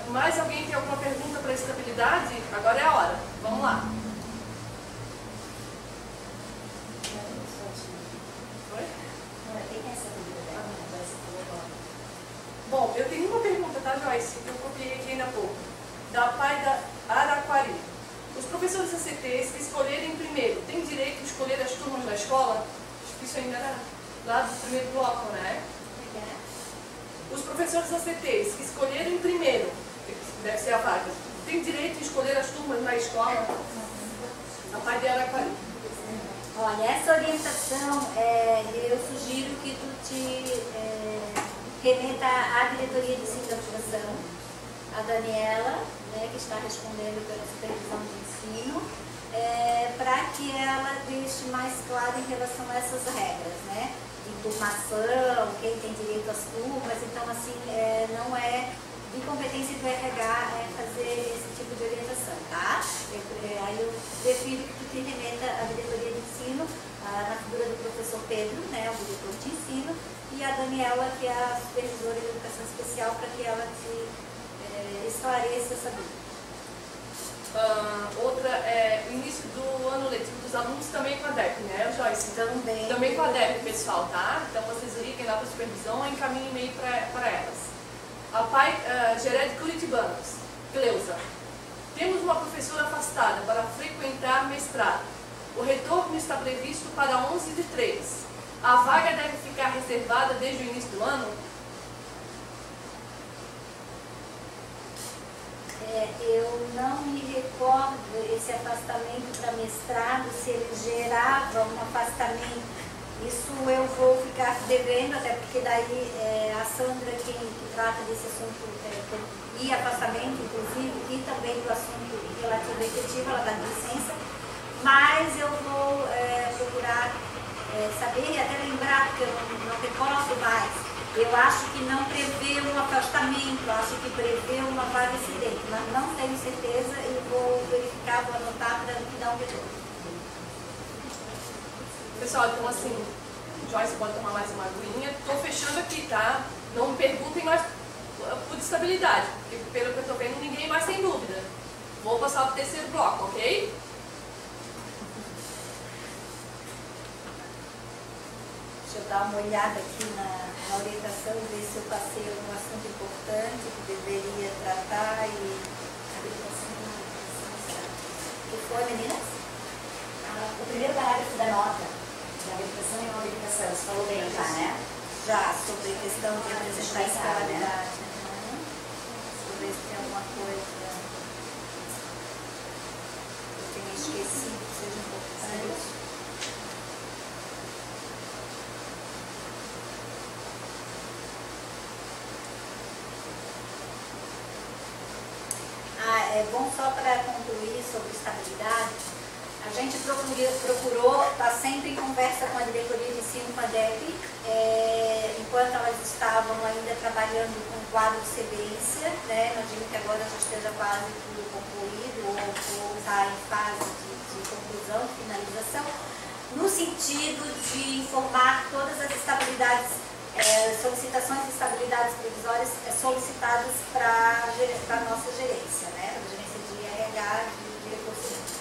Mais alguém tem alguma pergunta para estabilidade? Agora é a hora. Vamos lá. Oi? Tem essa dúvida dela, agora você falou agora. Bom, eu tenho uma pergunta, tá, Joyce? Que eu copiei aqui ainda há pouco. Da Pai da Araquari. Os professores ACTs que escolherem primeiro têm direito de escolher as turmas da escola? Acho que isso ainda era lá do primeiro bloco, né? Os professores ACTs que escolherem primeiro, deve ser a vaga, têm direito de escolher as turmas na escola? A Pai da Araquari. Olha, essa orientação, eu sugiro que tu te remeta à diretoria de ensino da fundação, a Daniela, né, que está respondendo pela supervisão de ensino, para que ela deixe mais claro em relação a essas regras, né? De turmação, quem tem direito às turmas, então assim, não é de competência do RH fazer esse tipo de orientação, tá? Aí eu prefiro que tu te remeta à diretoria de ensino, na figura do professor Pedro, né, o diretor de ensino, e a Daniela, que é a supervisora de educação especial, para que ela te esclareça essa dúvida. Outra é o início do ano letivo dos alunos também com a DEP, né, Joyce? Também com a DEP, pessoal, tá? Então vocês liguem lá para a supervisão ou encaminhem e-mail para elas. A Pai Geré de Curitibanos, Cleusa. Temos uma professora afastada para frequentar mestrado. O retorno está previsto para 11/3. A vaga deve ficar reservada desde o início do ano? Eu não me recordo esse afastamento para mestrado, se ele gerava um afastamento. Isso eu vou ficar devendo, até porque daí a Sandra que trata desse assunto e afastamento, inclusive, e também do assunto relativo à efetiva, ela dá licença. Mas eu vou procurar saber e até lembrar, porque eu não recordo mais. Eu acho que não prevê um afastamento, acho que prevê uma vaga incidente, mas não tenho certeza e vou verificar, vou anotar para dar um retorno. Pessoal, então assim, Joyce pode tomar mais uma aguinha. Estou fechando aqui, tá? Não me perguntem mais por estabilidade, porque pelo que eu estou vendo, ninguém mais tem dúvida. Vou passar para o terceiro bloco, ok? Deixa eu dar uma olhada aqui na orientação, ver se eu passei algum assunto importante que deveria tratar e... O que foi, meninas? O primeiro parágrafo da nota, da habilitação e não habilitação, você falou bem já, né? Já, sobre a questão de apresentar Explicar, escolaridade. Deixa eu ver se tem alguma coisa que eu tenha esquecido que seja importante. É bom só para concluir sobre estabilidade, a gente procurou estar sempre em conversa com a diretoria de ensino, com a DEP, enquanto elas estavam ainda trabalhando com o quadro de cedência, né? Imagino que agora já esteja quase tudo concluído ou está em fase de conclusão, de finalização, no sentido de informar todas as estabilidades, solicitações de estabilidades provisórias solicitadas para a nossa gerência, né? Para a gerência de RH de recursos humanos.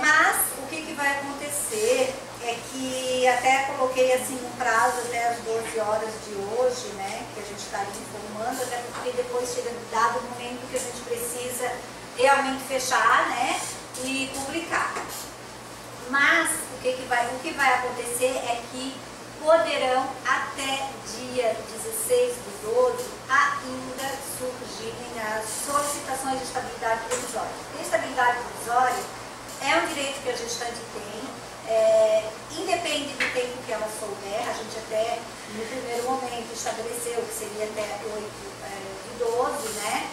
Mas o que vai acontecer é que até coloquei assim um prazo até as 12 horas de hoje, né? Que a gente está ali informando, até porque depois chega dado o momento que a gente precisa realmente fechar, né? E publicar. Mas o que vai acontecer é que poderão até dia 16/12 ainda surgirem as solicitações de estabilidade provisória. A estabilidade provisória é um direito que a gestante tem, independe do tempo que ela souber. A gente até no primeiro momento estabeleceu que seria até 8/12, né?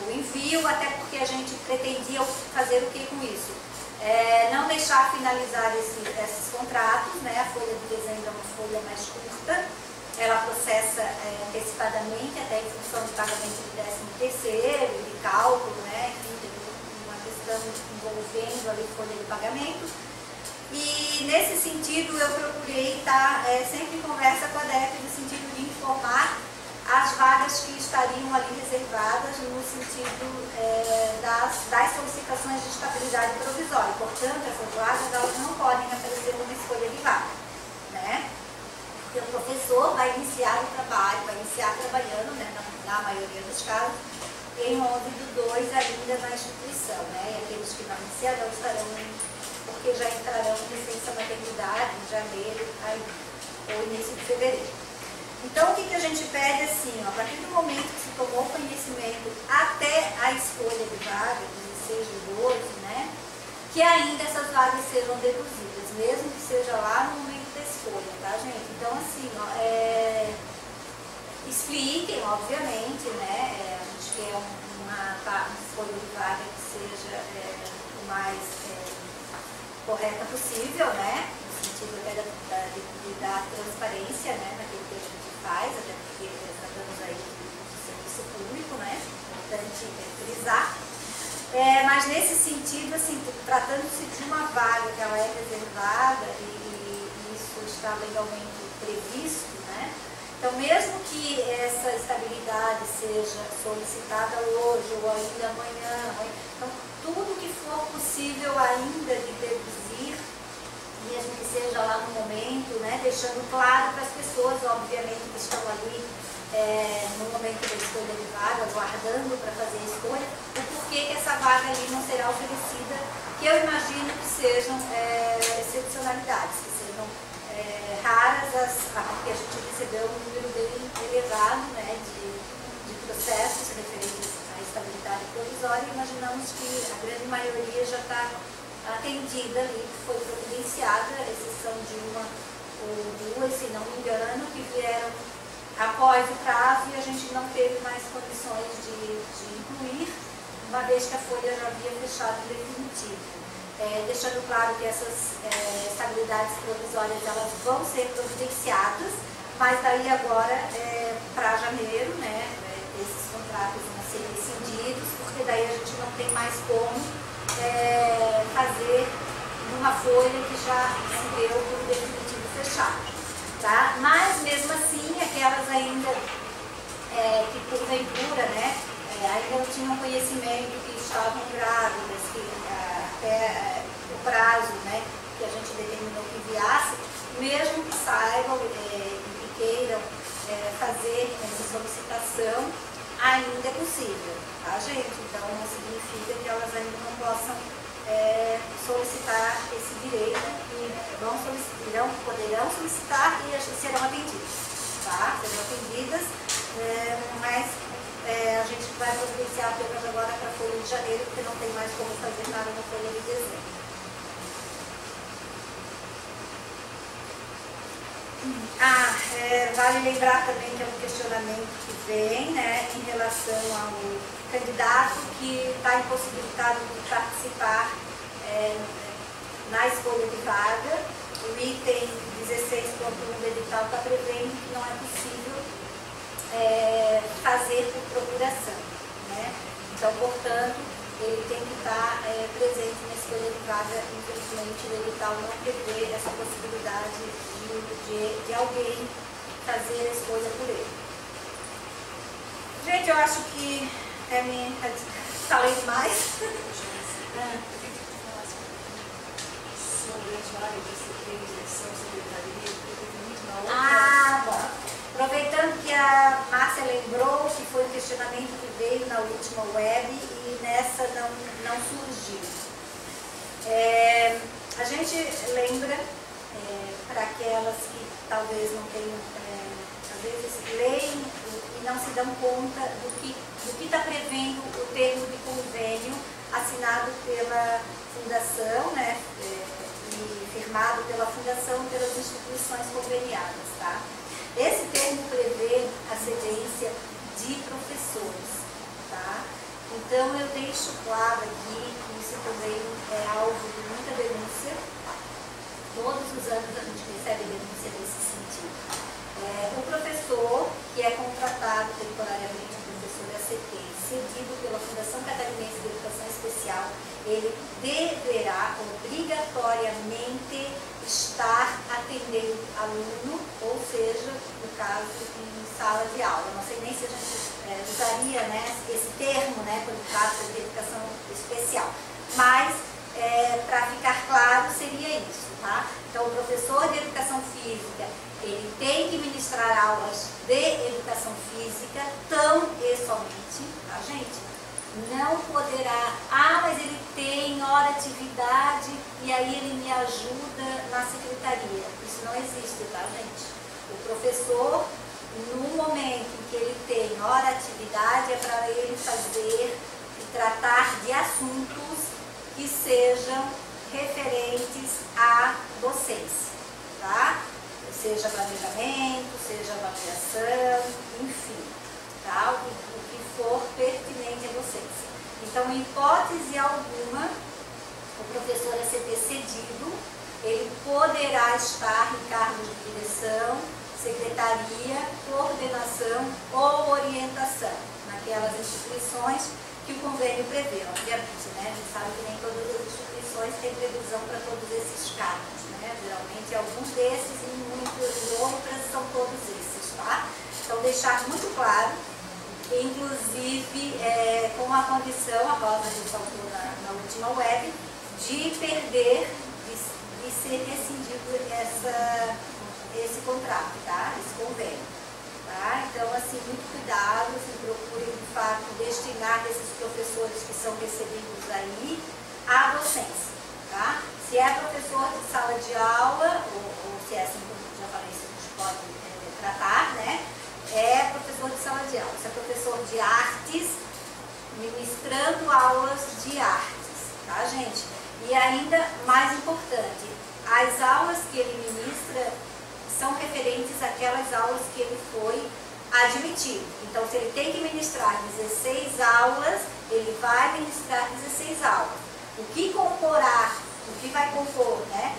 O envio, até porque a gente pretendia fazer o que com isso? Não deixar finalizar esses contratos, né? A folha de dezembro é uma folha mais curta, ela processa antecipadamente, até em função do pagamento do 13º, de cálculo, né? Enfim, tem uma questão envolvendo ali folha de pagamento. E nesse sentido eu procurei estar sempre em conversa com a DEP, no sentido de informar as vagas que estariam ali reservadas no sentido das solicitações de estabilidade provisória. Portanto, essas vagas elas não podem aparecer numa escolha de vaga, né? Porque o professor vai iniciar o trabalho, vai iniciar trabalhando, né, na maioria dos casos, em 11/2 ainda na instituição, né? E aqueles que não iniciarão estarão, porque já entrarão em licença maternidade em janeiro ou início de fevereiro. Então, o que a gente pede assim, ó, a partir do momento que se tomou conhecimento até a escolha de vaga, 16/12, né? Que ainda essas vagas sejam deduzidas, mesmo que seja lá no momento da escolha, tá, gente? Então, assim, ó, expliquem, obviamente, né? A gente quer uma escolha de vaga que seja o mais correta possível, né? No sentido até da transparência, né? Naquilo que a gente faz, até porque tratamos aí de serviço público, né? Importante frisar. Mas nesse sentido, assim, tratando-se de uma vaga que ela é reservada e isso está legalmente previsto, né? Então, mesmo que essa estabilidade seja solicitada hoje ou ainda amanhã, então, tudo que for possível ainda de deduzir, mesmo que seja lá no momento, né, deixando claro para as pessoas, obviamente, que estão ali no momento da escolha de vaga, aguardando para fazer a escolha, o porquê que essa vaga ali não será oferecida, que eu imagino que sejam excepcionalidades, que sejam raras, porque a gente recebeu um número bem elevado, né, de processos referentes à estabilidade provisória, e imaginamos que a grande maioria já está atendida ali, que foi providenciada, a exceção de uma ou duas, se não me engano, que vieram após o prazo e a gente não teve mais condições de incluir, uma vez que a folha já havia fechado em definitivo. Deixando claro que essas estabilidades provisórias elas vão ser providenciadas, mas daí agora para janeiro, né, esses contratos vão ser rescindidos, porque daí a gente não tem mais como fazer uma folha que já se deu por definitivo fechado, tá? Mas mesmo assim, aquelas ainda que porventura, né, ainda não tinham conhecimento que estavam grávidas, que até o prazo, né, que a gente determinou que enviasse, mesmo que saibam e que queiram fazer essa solicitação, ainda é possível, tá, gente? Então não significa que elas ainda não possam solicitar esse direito e poderão solicitar e serão atendidas, tá? Serão atendidas, mas a gente vai providenciar apenas agora para a folha de janeiro, porque não tem mais como fazer nada na folha de dezembro. Vale lembrar também que é um questionamento que vem, né, em relação ao candidato que está impossibilitado de participar na escolha de vaga. O item 16.1 do edital está prevendo que não é possível fazer por procuração, né? Então, portanto, ele tem que estar presente na escolha de vaga. Infelizmente, o edital não prevê essa possibilidade de alguém fazer a escolha por ele. Gente, eu acho que falei demais. Bom. Aproveitando que a Márcia lembrou que foi um questionamento que veio na última web e nessa não surgiu. A gente lembra, para aquelas que talvez não tenham, às vezes leem e não se dão conta do que está prevendo o termo de convênio assinado pela Fundação, né, e firmado pela Fundação e pelas instituições conveniadas, tá? Esse termo prevê a cedência de professores, tá? Então eu deixo claro aqui que isso também é alvo de muita denúncia. Todos os anos a gente recebe denúncia nesse sentido. O professor que é contratado temporariamente, o professor ACT, cedido pela Fundação Catarinense de Educação Especial, ele deverá obrigatoriamente estar atendendo aluno, ou seja, no caso, em sala de aula. Não sei nem se a gente usaria, né, esse termo, né, quando trata de educação especial, mas para ficar claro seria isso, tá? Então, o professor de educação física, ele tem que ministrar aulas de educação física tão e somente, tá, gente? Não poderá, mas ele tem hora atividade e aí ele me ajuda na secretaria. Isso não existe, tá, gente? O professor, no momento em que ele tem hora atividade, é para ele fazer e tratar de assuntos que sejam referentes à docência, tá? Seja planejamento, seja avaliação, enfim, tá? O que for pertinente à docência. Então, em hipótese alguma, o professor a ser cedido, ele poderá estar em cargos de direção, secretaria, coordenação ou orientação naquelas instituições que o convênio prevê. Obviamente, né? A gente sabe que nem todas as instituições têm previsão para todos esses cargos, né? Geralmente alguns desses e muitas outras são todos esses, tá? Então, deixar muito claro, inclusive com a condição, após a gente falou na última web, de perder, de ser rescindido esse contrato, tá? Esse convênio. Tá? Então, assim, muito cuidado, assim, procure, de fato, destinar esses professores que são recebidos aí à docência, tá? Se é professor de sala de aula, ou se é assim, como eu já falei, se a gente pode tratar, né? É professor de sala de aula. Se é professor de artes, ministrando aulas de artes, tá, gente? E ainda mais importante, as aulas que ele ministra são referentes àquelas aulas que ele foi admitido. Então, se ele tem que ministrar 16 aulas, ele vai ministrar 16 aulas. O que vai compor, né,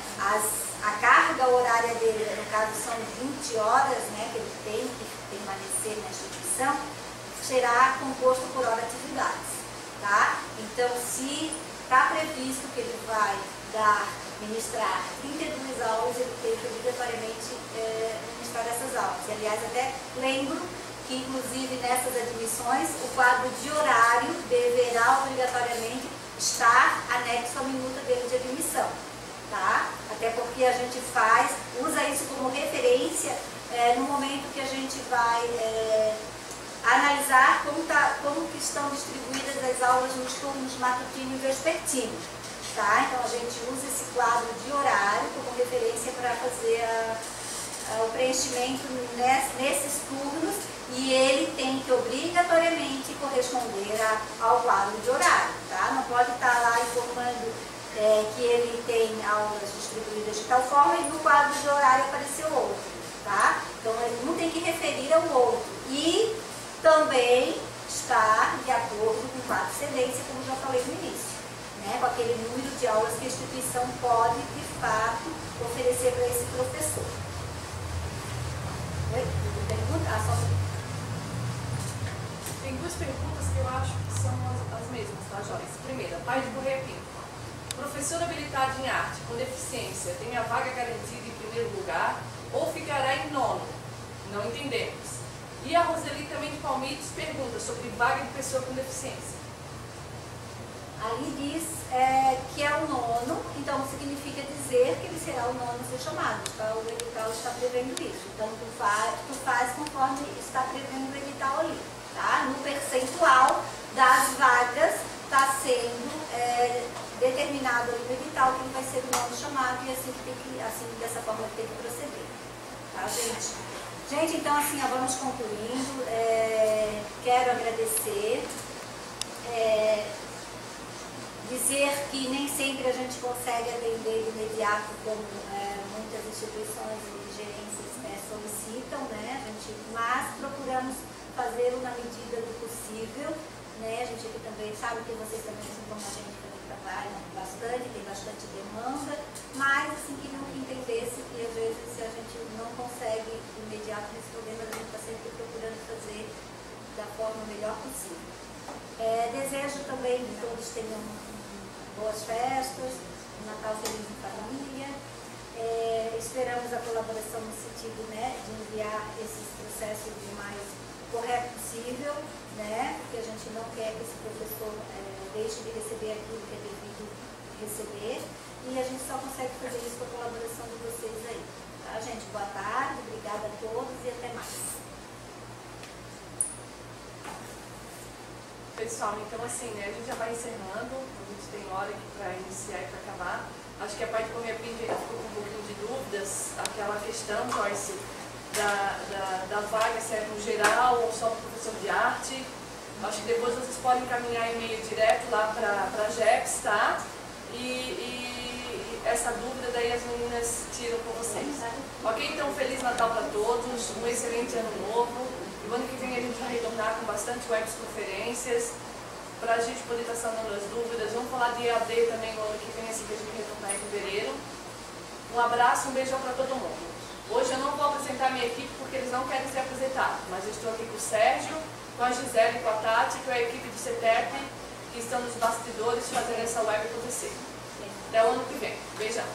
a carga horária dele, no caso são 20 horas, né, que ele tem que permanecer na instituição, será composto por hora atividades, tá? Então, se está previsto que ele vai ministrar 32 aulas, ele tem que obrigatoriamente ministrar essas aulas. E, aliás, até lembro que, inclusive, nessas admissões, o quadro de horário deverá obrigatoriamente estar anexo à minuta dele de admissão, tá? Até porque a gente usa isso como referência no momento que a gente vai analisar como que estão distribuídas as aulas nos turnos matutino e vespertino. Tá? Então, a gente usa esse quadro de horário como referência para fazer o preenchimento nesses turnos, e ele tem que obrigatoriamente corresponder ao quadro de horário. Tá? Não pode estar lá informando que ele tem aulas distribuídas de tal forma e no quadro de horário apareceu outro. Tá? Então, ele não tem que referir ao outro. E também está de acordo com o quadro de excelência, como já falei no início. Né, com aquele número de aulas que a instituição pode, de fato, oferecer para esse professor. Oi? Pergunta? Tem duas perguntas que eu acho que são as mesmas, tá, Joyce? Primeira, pai de Correia Pinto. Professor habilitado em arte com deficiência tem a vaga garantida em primeiro lugar ou ficará em nono? Não entendemos. E a Roseli também de Palmitos pergunta sobre vaga de pessoa com deficiência. Ali diz que é o nono, então significa dizer que ele será o nono a ser chamado. Então, o edital está prevendo isso. Então, tu faz conforme está prevendo o edital ali. Tá? No percentual das vagas está sendo determinado ali no edital que ele vai ser o nono chamado e assim dessa forma ele tem que proceder. Tá, gente? Gente, então assim, vamos concluindo. Quero agradecer. Dizer que nem sempre a gente consegue atender de imediato como muitas instituições e gerências solicitam, né? Mas procuramos fazê-lo na medida do possível, né? A gente aqui também sabe que vocês também, assim como a gente, também trabalham bastante, tem bastante demanda, mas assim, que não entendesse que às vezes se a gente não consegue de imediato responder, mas a gente está sempre procurando fazer da forma melhor possível. também que todos tenham boas festas, um Natal feliz em família. Esperamos a colaboração no sentido, né, de enviar esses processos o mais correto possível, né, porque a gente não quer que esse professor deixe de receber aquilo que é devido receber, e a gente só consegue fazer isso com a colaboração de vocês aí. Tá, gente? Boa tarde, obrigada a todos e até mais. Pessoal, então assim, né, a gente já vai encerrando, a gente tem hora aqui para iniciar e para acabar. Acho que a parte do minha print ainda ficou com um pouquinho de dúvidas, aquela questão, Joyce, da vaga, se é no geral ou só para o professor de arte. Acho que depois vocês podem encaminhar e-mail direto lá para a JEPS, tá? E essa dúvida daí as meninas tiram com vocês. Ok? Então, Feliz Natal para todos, um excelente ano novo. O ano que vem a gente vai retornar com bastante webconferências para a gente poder estar sanando as dúvidas. Vamos falar de EAD também no ano que vem, assim que a gente retornar em fevereiro. Um abraço, um beijão para todo mundo. Hoje eu não vou apresentar a minha equipe porque eles não querem ser apresentados, mas eu estou aqui com o Sérgio, com a Gisele e com a Tati, que é a equipe do CETEP, que estão nos bastidores fazendo essa web acontecer. Até o ano que vem. Beijão.